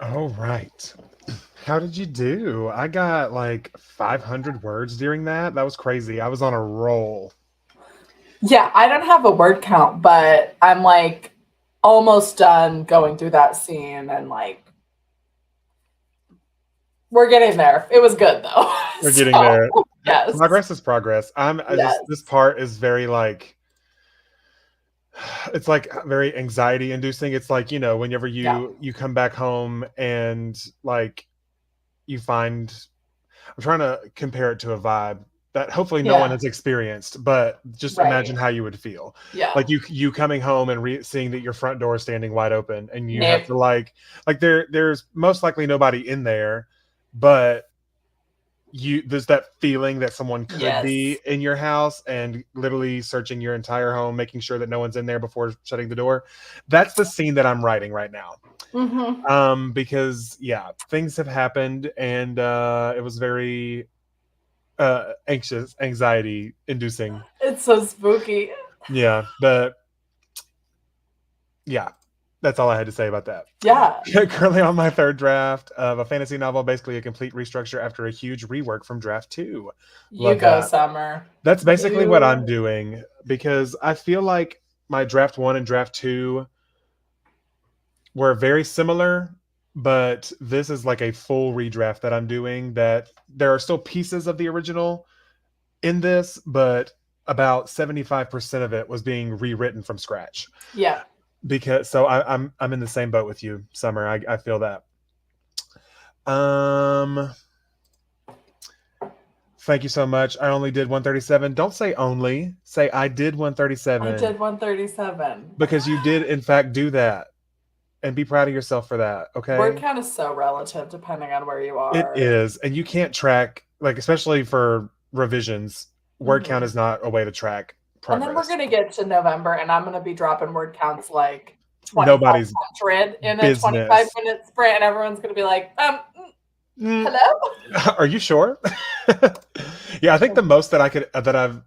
All right. How did you do? I got like 500 words during that. That was crazy. I was on a roll. Yeah, I don't have a word count, but I'm like almost done going through that scene and like we're getting there. It was good though. We're getting So, there. yes. Progress is progress. This Yes. part is very like it's like very anxiety inducing. It's like, whenever Yeah. you come back home and like you find I'm trying to compare it to a vibe that hopefully no one Yeah. has experienced, but just imagine Right. how you would feel. Yeah. Like you coming home and seeing that your front door is standing wide open, and you have Yep. to like there's most likely nobody in there, but there's that feeling that someone could be Yes. in your house and literally searching your entire home, making sure that no one's in there before shutting the door. That's the scene that I'm writing right now. Mm-hmm. Because yeah, things have happened, and it was very anxious, anxiety inducing. It's so spooky. Yeah, but yeah, that's all I had to say about that. Yeah. Currently on my third draft of a fantasy novel, basically a complete restructure after a huge rework from draft two. You Love go, that. Summer. That's basically what I'm You doing, because I feel like my draft one and draft two were very similar, but this is like a full redraft that I'm doing. That there are still pieces of the original in this, but about 75% of it was being rewritten from scratch. yeah. Because so I'm in the same boat with you, Summer. I feel that. Um Thank you so much. I only did 137. Don't say only. Say I did I 137, did 137. because you did in fact do that, and be proud of yourself for that, Word okay? count is so relative depending on where you It are. is, and you can't track, like, especially for revisions, word count Mm-hmm. is not a way to track And then we're progress. gonna get to November, and I'm gonna be dropping word counts like Nobody's 2,500 in a 25 business. minute sprint, and everyone's gonna be like, Mm, hello. are you sure? Yeah, I think the most that I could that I've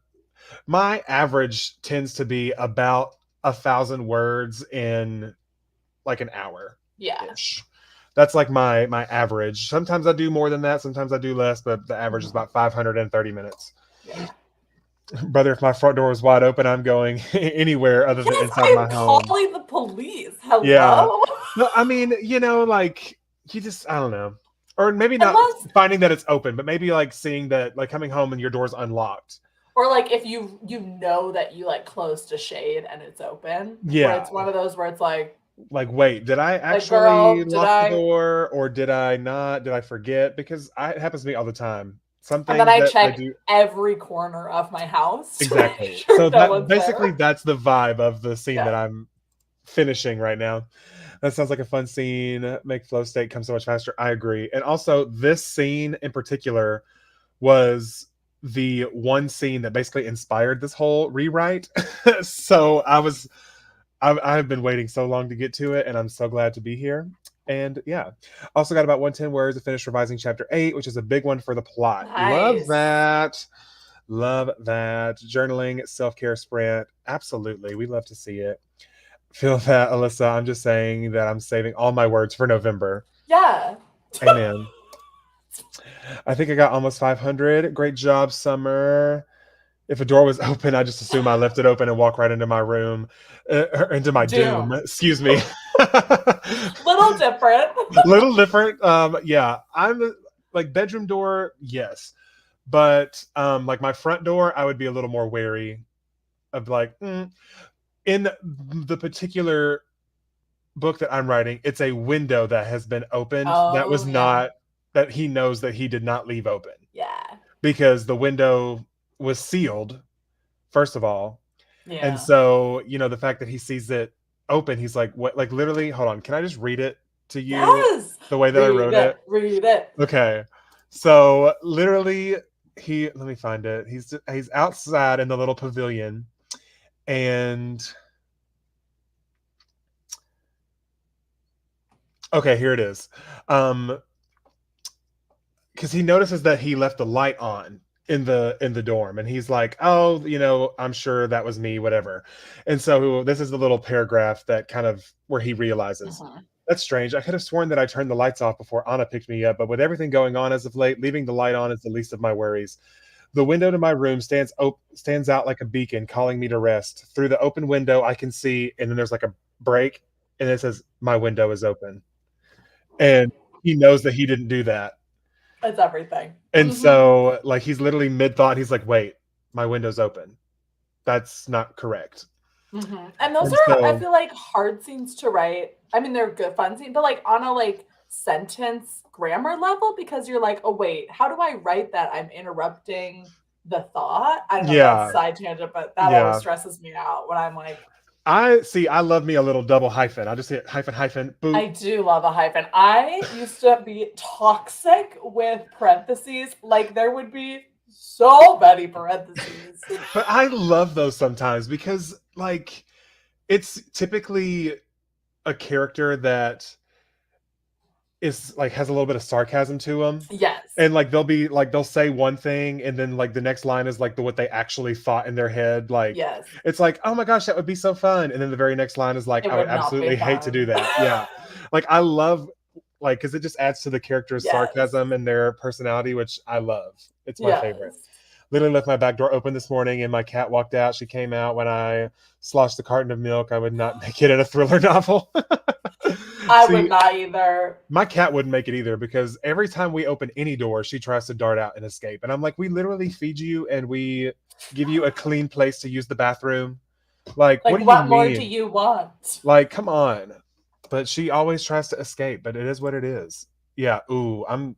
my average tends to be about 1,000 words in like an hour Yeah. ish. That's like my average. Sometimes I do more than that. Sometimes I do less, but the average is Mhm. about 530 minutes. Yeah. Brother, if my front door was wide open, I'm going anywhere other than Yes, inside I'm my home. calling the police. Yeah. Hello. No, I mean, like you just I don't know. Or maybe not Unless, finding that it's open, but maybe like seeing that, like coming home and your door's unlocked. or like if you know that you like closed a shade and it's open, where Yeah. it's one of those where it's Like, wait, did I like actually girl, did lock the I? door, or did I not? Did I forget? Because it happens to me all the time. Some And then things I that I check do. every corner of my house to make Exactly. sure So no that one's basically there. that's the vibe of the scene Yeah. that I'm finishing right now. That sounds like a fun scene. Make flow state come so much faster. I agree. And also, this scene in particular was the one scene that basically inspired this whole rewrite. So I've been waiting so long to get to it, and I'm so glad to be here. And yeah, also got about 110 words to finish revising chapter 8, which is a big one for the plot. Love Nice. that. Love that. Journaling, self care sprint. Absolutely. We love to see it. Feel that, Alyssa. I'm just saying that I'm saving all my words for November. Yeah. Amen. I think I got almost 500. Great job, Summer. If a door was open, I just assume I left it open and walk right into my room, into my doom. Doom. Excuse me. Little different. Little different. Yeah, I'm like bedroom door, yes, but like my front door, I would be a little more wary of like in the particular book that I'm writing, it's a window that has been opened that was Oh yeah. not that he knows that he did not leave open, Yeah. because the window was sealed first of all. And Yeah. so, the fact that he sees it open, he's like, what? Like, literally, hold on. Can I just read it to you Yes. the way that I Read wrote it? it. Read it. Okay. So, literally, let me find it. He's outside in the little pavilion, and okay, here it is. Because he notices that he left the light on in the dorm, and he's like, oh, I'm sure that was me, whatever. And so this is the little paragraph that kind of where he realizes, Mhm. That's strange. I could have sworn that I turned the lights off before Anna picked me up, but with everything going on as of late, leaving the light on is the least of my worries. The window to my room stands out like a beacon, calling me to rest. Through the open window, I can see, and then there's like a break, and it says, "My window is open." And he knows that he didn't do that. It's everything. And so, like, he's literally mid thought. He's like, "Wait, my window's open. That's not correct." And those And are, I so, feel like, hard scenes to write. I mean, they're good, fun scenes, but like on a like sentence grammar level, because you're like, oh wait, how do I write that? I'm interrupting the thought. I don't know if that's yeah, side tangent, but that always yeah. stresses me out when I'm like, I love me a little double hyphen. I just hit hyphen hyphen boop. I do love a hyphen. I used to be toxic with parentheses. Like there would be so many parentheses. But I love those sometimes because like it's typically a character that is like has a little bit of sarcasm to them. Yes. And like they'll say one thing and then like the next line is like what they actually thought in their head. Like Yes. it's like, oh my gosh, that would be so fun. And then the very next line is like, It I would would not be absolutely hate to do fun. that. Yeah. Like I love like because it just adds to the character's Yes. sarcasm and their personality, which I love. It's my favorite. Yes. Literally left my back door open this morning and my cat walked out. She came out when I sloshed the carton of milk. I would not make it in a thriller novel. I See, would not either. my cat wouldn't make it either because every time we open any door, she tries to dart out and escape. And I'm like, we literally feed you and we give you a clean place to use the bathroom. Like what do you What more mean? do you want? Like, come on. But she always tries to escape, but it is what it is. Yeah, ooh, I'm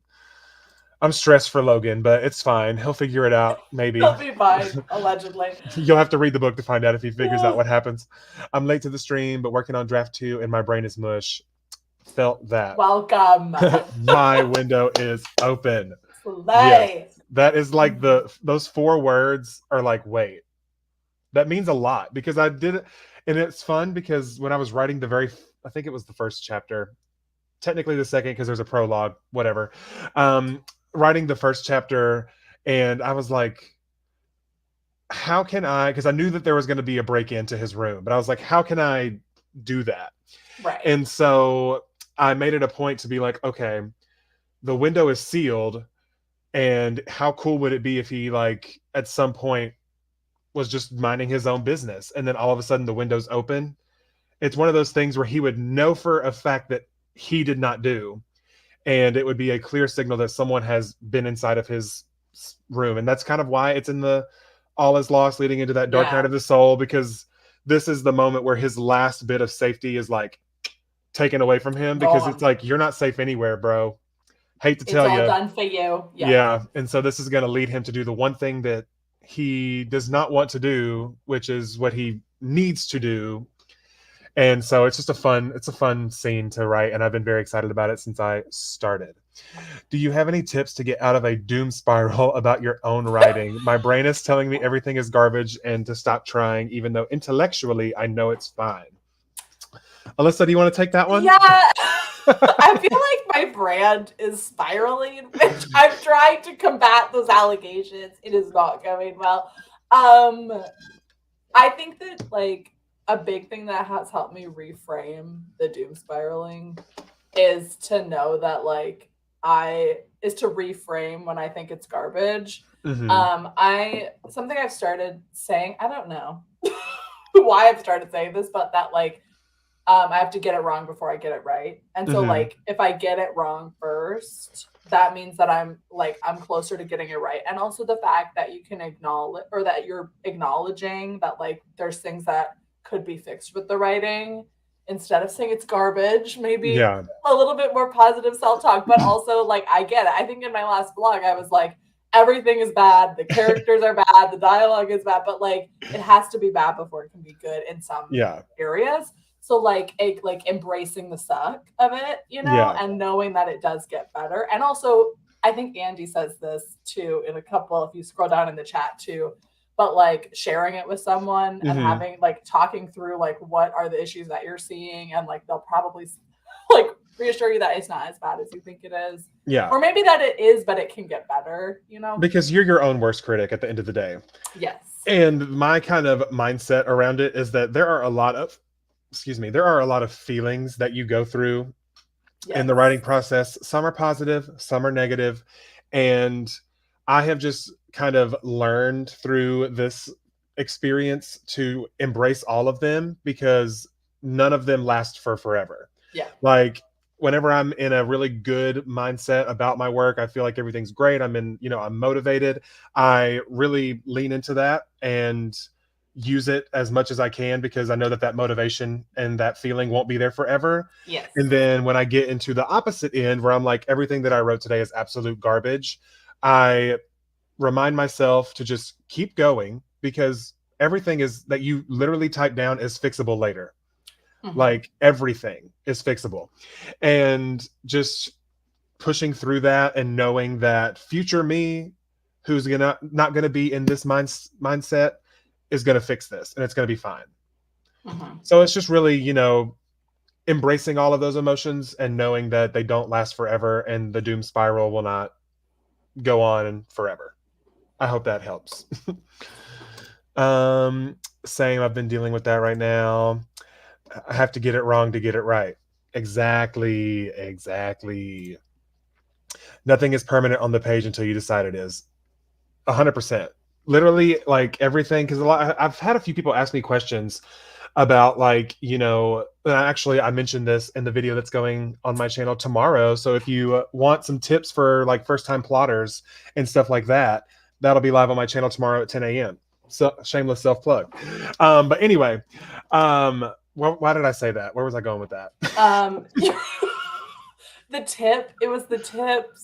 stressed for Logan, but it's fine. He'll figure it out, maybe. He'll be fine, allegedly. You'll have to read the book to find out if he figures out Yeah. what happens. I'm late to the stream, but working on draft 2 and my brain is mush. Felt that. Welcome. My window is open. Slay. Yes. That is like those 4 words are like, wait. That means a lot because I did it. And it's fun because when I was writing I think it was the first chapter, technically the second because there's a prologue, whatever. Writing the first chapter and I was like, how can I, because I knew that there was going to be a break into his room, but I was like, how can I do that? Right. And so I made it a point to be like, okay, the window is sealed. And how cool would it be if he like at some point was just minding his own business and then all of a sudden the window's open? It's one of those things where he would know for a fact that he did not do. And it would be a clear signal that someone has been inside of his room. And that's kind of why it's in the all is lost leading into that dark night of the soul, because this is the moment where his last bit of safety is like taken away from him because it's like, you're not safe anywhere, bro. Hate to tell you. It's all done for you. Yeah. And so this is going to lead him to do the one thing that he does not want to do, which is what he needs to do. And so it's just a fun scene to write, and I've been very excited about it since I started. Do you have any tips to get out of a doom spiral about your own writing? My brain is telling me everything is garbage and to stop trying, even though intellectually I know it's fine. Alyssa, do you want to take that one? Yeah. I feel like my brand is spiraling, which I'm trying to combat those allegations. It is not going well. I think that like a big thing that has helped me reframe the doom spiraling is to know that like is to reframe when I think it's garbage. Mm-hmm. Something I've started saying, I don't know why I've started saying this, but that like I have to get it wrong before I get it right. And so like if I get it wrong first, that means that I'm closer to getting it right. And also the fact that you can acknowledge, or that you're acknowledging that like there's things that could be fixed with the writing, instead of saying it's garbage, maybe a little bit more positive self-talk. But also like I get it. I think in my last blog I was like, everything is bad, the characters are bad, the dialogue is bad, but like it has to be bad before it can be good in some areas. So like embracing the suck of it, you know, and knowing that it does get better. And also I think Andy says this too in a couple, if you scroll down in the chat too, but like sharing it with someone and having like talking through like what are the issues that you're seeing, and like they'll probably like reassure you that it's not as bad as you think it is. Yeah. Or maybe that it is, but it can get better, you know? Because you're your own worst critic at the end of the day. Yes. And my kind of mindset around it is that there are a lot of excuse me, there are a lot of feelings that you go through in the writing Yes. process. Some are positive, some are negative, and I have just kind of learned through this experience to embrace all of them because none of them last for forever. Yeah. Like whenever I'm in a really good mindset about my work, I feel like everything's great. I'm in, I'm motivated. I really lean into that and use it as much as I can because I know that that motivation and that feeling won't be there forever. Yes. And then when I get into the opposite end where I'm like, everything that I wrote today is absolute garbage, I remind myself to just keep going because everything is that you literally type down is fixable later. Mhm. Like everything is fixable. And just pushing through that and knowing that future me who's gonna not gonna be in this mindset is gonna fix this and it's gonna be fine. Mhm. So it's just really, embracing all of those emotions and knowing that they don't last forever and the doom spiral will not go on forever. I hope that helps. um Same, I've been dealing with that right now. I have to get it wrong to get it right. Exactly. Nothing is permanent on the page until you decide it is. 100%. Literally, like everything, because I've had a few people ask me questions about like actually I mentioned this in the video that's going on my channel tomorrow. So if you want some tips for like first time plotters and stuff like that, that'll be live on my channel tomorrow at 10 a.m. So shameless self plug. But anyway, why did I say that? Where was I going with that? Um, the tip. It was the tips.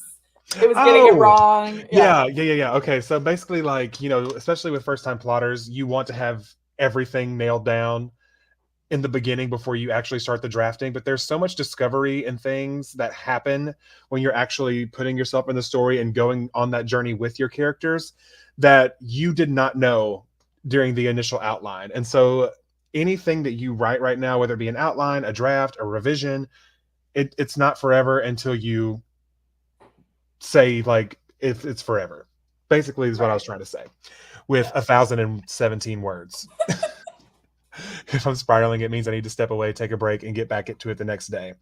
It was getting it Oh, wrong. Yeah. yeah. Okay, so basically, like especially with first time plotters, you want to have everything nailed down in the beginning before you actually start the drafting, but there's so much discovery and things that happen when you're actually putting yourself in the story and going on that journey with your characters that you did not know during the initial outline. And so anything that you write right now, whether it be an outline, a draft, a revision, it's not forever until you say like if it's forever. Basically is what I was Right. trying to say with Yeah. 1,017 words. If I'm spiraling, it means I need to step away, take a break, and get back into it the next day.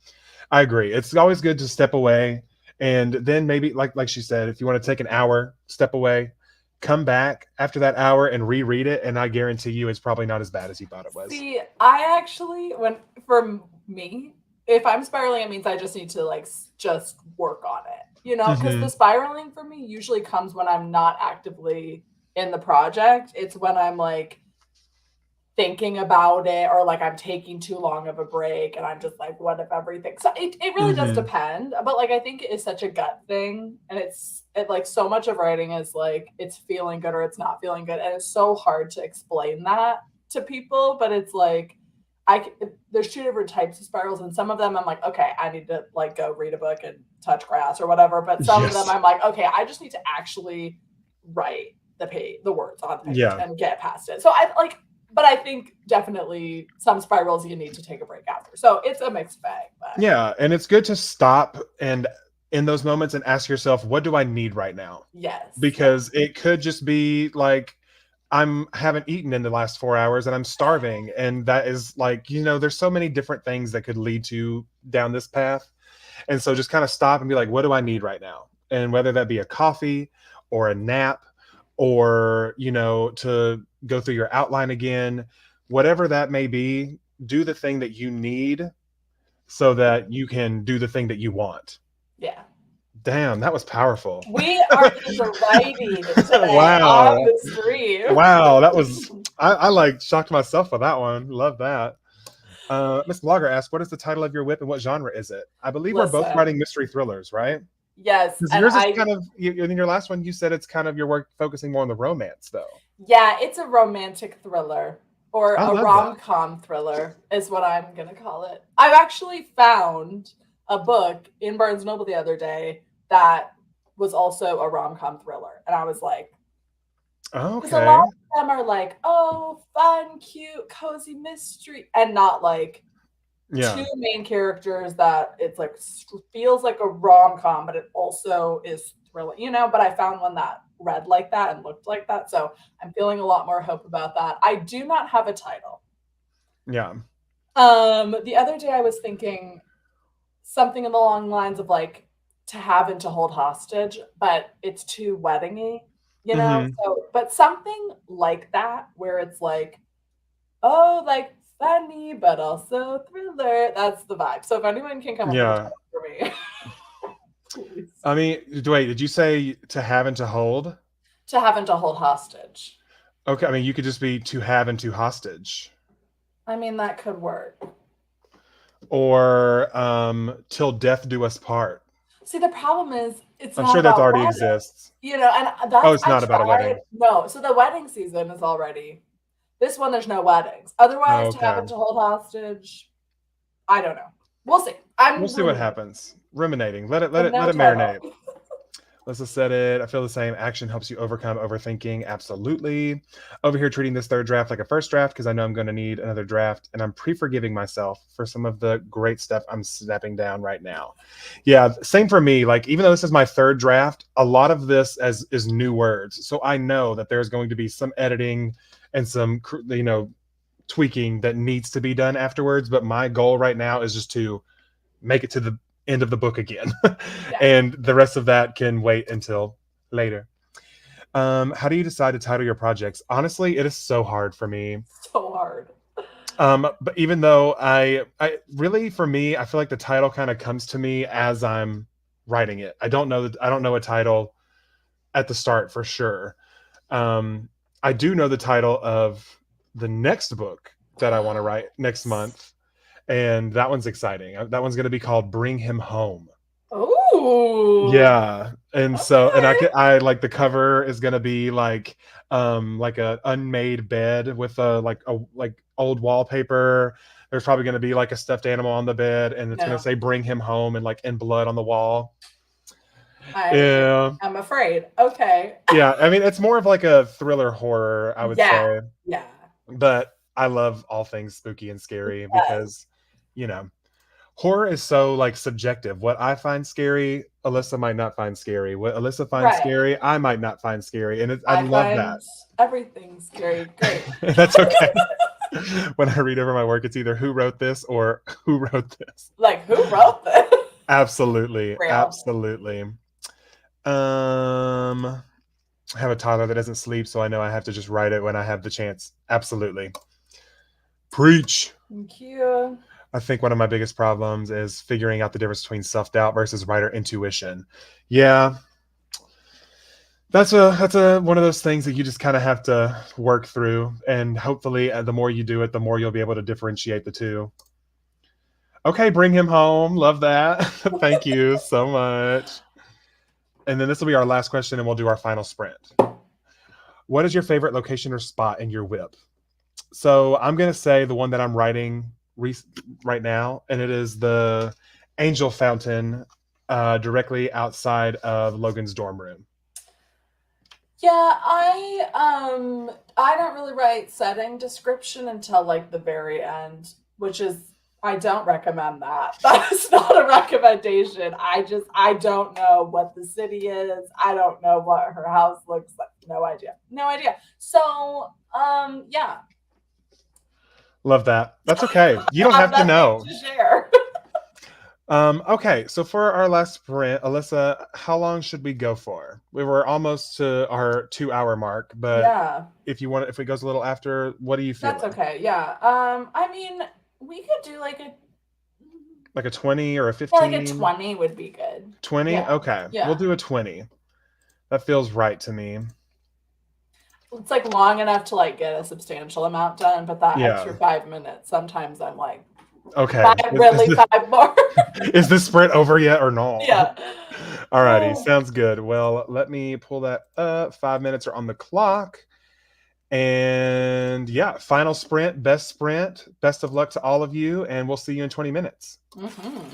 I agree. It's always good to step away, and then maybe, like she said, if you want to take an hour, step away, come back after that hour and reread it, and I guarantee you, it's probably not as bad as you thought it was. See, I actually, for me, if I'm spiraling, it means I just need to like just work on it, because the Hmm. spiraling for me usually comes when I'm not actively in the project. It's when I'm like thinking about it or like I'm taking too long of a break and I'm just like, what if everything? So it really does Hmm. depend. But like, I think it is such a gut thing. And it like so much of writing is like, it's feeling good or it's not feeling good. And it's so hard to explain that to people. But it's like, there's two different types of spirals. And some of them I'm like, okay, I need to like go read a book and touch grass or whatever. But some of them Yes. I'm like, okay, I just need to actually write the words on the page Yeah. and get past it. So I like, but I think definitely some spirals you need to take a break after. So it's a mixed bag. But Yeah, and it's good to stop and in those moments and ask yourself, what do I need right now? yes, yeah, Because it could just be like I'm haven't eaten in the last 4 hours and I'm starving. And that is like, there's so many different things that could lead to down this path. And so just kind of stop and be like, what do I need right now? And whether that be a coffee or a nap or, to go through your outline again, whatever that may be, do the thing that you need so that you can do the thing that you want. yeah. Damn, that was powerful. We are into writing today on Wow. the stream. Wow, that was I like shocked myself with that one. Love that. Miss Blogger asked, "What is the title of your whip and what genre is it?" I believe we're both writing Listen, mystery thrillers, right? yes, Because and yours is kind of in your last one. You said it's kind of your work focusing more on the romance, though. yeah, it's a romantic thriller or I a love that. rom-com thriller is what I'm gonna call it. I've actually found a book in Barnes Noble the other day that was also a rom-com thriller, and I was like, because a lot Okay. of them are like, oh, fun, cute, cozy mystery, and not like two Yeah. main characters that it's like feels like a rom com, but it also is thrilling, But I found one that read like that and looked like that. So I'm feeling a lot more hope about that. I do not have a title. Yeah. The other day I was thinking something in the long lines of like to have and to hold hostage, but it's too weddingy, you know? Hmm. So, but something like that where it's like, oh, like funny, but also thriller. That's the vibe. So if anyone can come up with a Yeah. title for me, please. I mean, wait, did you say to have and to hold? To have and to hold hostage. Okay, I mean, you could just be to have and to hostage. I mean, that could work. Or till death do us part. See, the problem is it's I'm not sure that about already wedding, exists. you know, and Oh, that's it's I not about a tried. wedding. No, so the wedding season is already this one. There's no weddings. Otherwise, to have Okay. it to hold hostage, I don't know. We'll see. We'll I'm see what ruminating, happens. Ruminating. Let it let but it let no it title. marinate. Let's just set it. I feel the same. Action helps you overcome overthinking. Absolutely. Over here, treating this third draft like a first draft because I know I'm going to need another draft, and I'm pre-forgiving myself for some of the great stuff I'm snapping down right now. Yeah, same for me. Like even though this is my third draft, a lot of this as is new words, so I know that there's going to be some editing and some tweaking that needs to be done afterwards. But my goal right now is just to make it to the end of the book again. Yeah, And the rest of that can wait until later. How do you decide to title your projects? Honestly, it is so hard for me. so hard. But even though I really, for me, I feel like the title kind of comes to me as I'm writing it. I don't know a title at the start for sure. Um, I do know the title of the next book that I want to write next month, and that one's exciting. That one's going to be called "Bring Him Home." Oh, Yeah. And so and okay. I like the cover is gonna be like a unmade bed with a like old wallpaper. There's probably gonna be like a stuffed animal on the bed and it's gonna No, say bring him home and like in blood on the wall. I Yeah. am afraid. Okay. Yeah. I mean it's more of like a thriller horror, I would Yeah, say. yeah. But I love all things spooky and scary Yes. because, you know, horror is so like subjective. What I find scary, Alyssa might not find scary. What Alyssa finds Right. scary, I might not find scary, and I I love that. find everything scary. Great. That's okay. When I read over my work, it's either who wrote this or who wrote this. Like, who wrote this? Absolutely, Real. absolutely. I have a toddler that doesn't sleep, so I know I have to just write it when I have the chance. Absolutely. Preach. Thank you. I think one of my biggest problems is figuring out the difference between self doubt versus writer intuition. Yeah, that's a one of those things that you just kind of have to work through, and hopefully, the more you do it, the more you'll be able to differentiate the two. Okay, bring him home. Love that. Thank you so much. And then this will be our last question, and we'll do our final sprint. What is your favorite location or spot in your whip? So I'm gonna say the one that I'm writing right now, and it is the Angel Fountain, directly outside of Logan's dorm room. Yeah, I don't really write setting description until like the very end, which is I don't recommend that. That's not a recommendation. I don't know what the city is. I don't know what her house looks like. No idea. No idea. So, yeah, Love that. That's okay. You don't I have have to nothing know. to share. Okay, so for our last sprint, Alyssa, how long should we go for? We were almost to our 2 hour mark, but Yeah, if it goes a little after, what are you that's feeling? okay. Yeah. I mean, we could do like a Like a 20 or a yeah, like a 15? 20 would be good. 20? Yeah. Okay, we'll Yeah. do a 20. That feels right to me. It's like long enough to like get a substantial amount done, but that extra Yeah. 5 minutes, sometimes I'm like, Okay. five, really, five more. Is this sprint over yet or no? Yeah. Alrighty, Oh, sounds good. Well, let me pull that up. 5 minutes are on the clock. And yeah, final sprint, best sprint. Best of luck to all of you, and we'll see you in 20 minutes. mhm.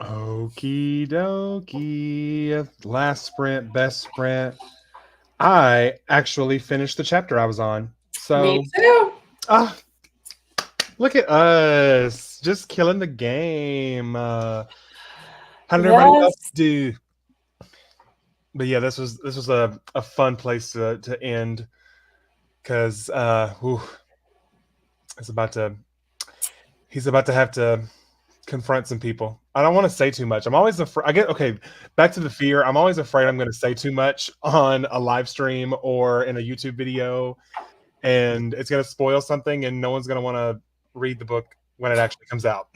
Okie dokie. Last sprint, best sprint. I actually finished the chapter I was on. Me So, too. ah, look at us, just killing the game. How did everybody else Yes. do? But yeah, this was a fun place to end because it's about to he's about to have to confront some people. I don't want to say too much. I'm always afraid. I get okay. Back to the fear. I'm always afraid I'm going to say too much on a live stream or in a YouTube video, and it's going to spoil something, and no one's going to want to read the book when it actually comes out.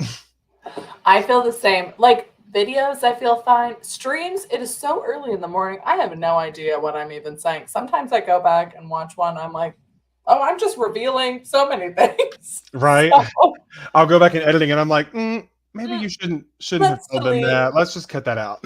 I feel the same. Like videos, I feel fine. Streams, it is so early in the morning. I have no idea what I'm even saying. Sometimes I go back and watch one. I'm like, oh, I'm just revealing so many things. Right? So, I'll go back in editing, and I'm like, maybe you shouldn't have let's told them delete. that. Let's just cut that out.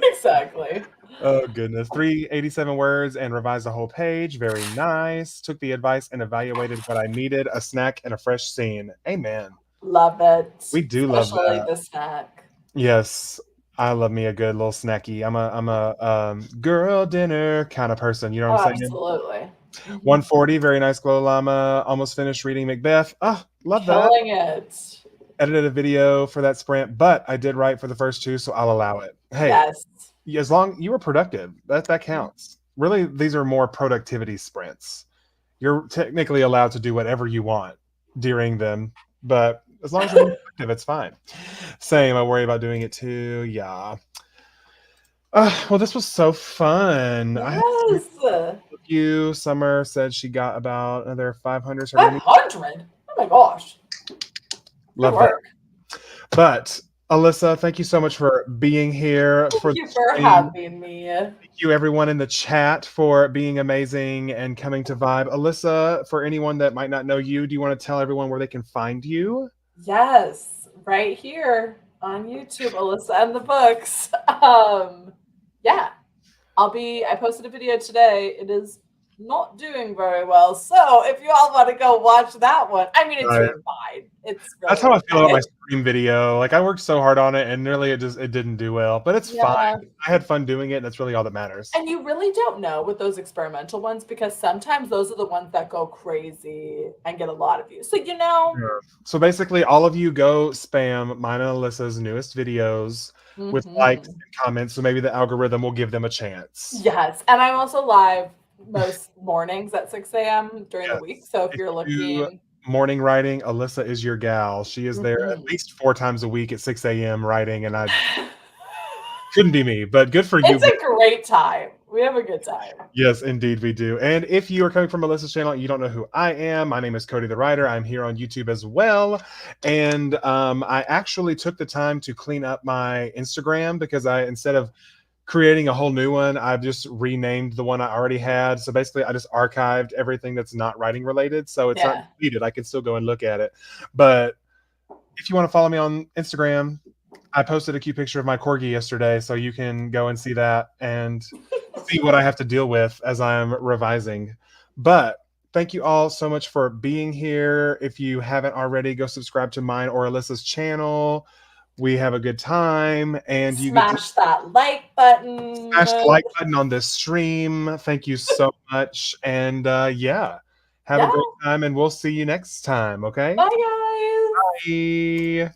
Exactly. Oh goodness. 387 words and revised the whole page. Very nice. Took the advice and evaluated what I needed, a snack and a fresh scene. Amen. Love it. We do love Especially that. the snack. Yes. I love me a good little snacky. I'm a girl dinner kind of person. You know what Oh, I'm saying? absolutely. Mhm. 140, very nice glow llama. Almost finished reading Macbeth. Ah, love that. Killing it. Edited a video for that sprint, but I did write for the first two, so I'll allow it. Hey, Yes. as long you were productive, that counts. Really, these are more productivity sprints. You're technically allowed to do whatever you want during them, but as long as you're being productive, it's fine. Same, I worry about doing it too. Yeah. Well, this was so fun. I had so many Yes. with you. Summer said she got about another 500. So 500. Oh my gosh. Good love that. work. But Alyssa, thank you so much for being here Thank for the you for stream. having me. Thank you, everyone in the chat, for being amazing and coming to Vibe. Alyssa, for anyone that might not know you, do you want to tell everyone where they can find you? Yes, right here on YouTube, Alyssa and the Books. Yeah, I posted a video today. It is not doing very well. So if you all want to go watch that one, I mean, it's Right. doing fine. It's That's really how I feel about my okay. stream video. Like I worked so hard on it, and really it didn't do well. But it's fine. Yeah. I had fun doing it, and that's really all that matters. And you really don't know with those experimental ones because sometimes those are the ones that go crazy and get a lot of views. So, Sure. So basically, all of you go spam mine and Alyssa's newest videos with likes mhm. and comments. So maybe the algorithm will give them a chance. Yes. And I'm also live most mornings at 6 a.m. during the week. Yes. So if If you're you looking, morning writing, Alyssa is your gal. She is there at mhm. least 4 times a week at 6 a.m. writing, and I couldn't be me, but good for you. It's a great time. We have a good time. Yes, indeed we do. And if you are coming from Alyssa's channel, you don't know who I am. My name is Cody the Writer. I'm here on YouTube as well. And I actually took the time to clean up my Instagram because instead of creating a whole new one, I've just renamed the one I already had. So basically, I just archived everything that's not writing related. So it's not Yeah. deleted. I can still go and look at it. But if you want to follow me on Instagram, I posted a cute picture of my corgi yesterday, so you can go and see that and see what I have to deal with as I'm revising. But thank you all so much for being here. If you haven't already, go subscribe to mine or Alyssa's channel. We have a good time, and you get to Smash that like button. smash the like button on this stream. Thank you so much. And yeah, have a Yeah. great time, and we'll see you next time. Okay? Bye, guys. Bye.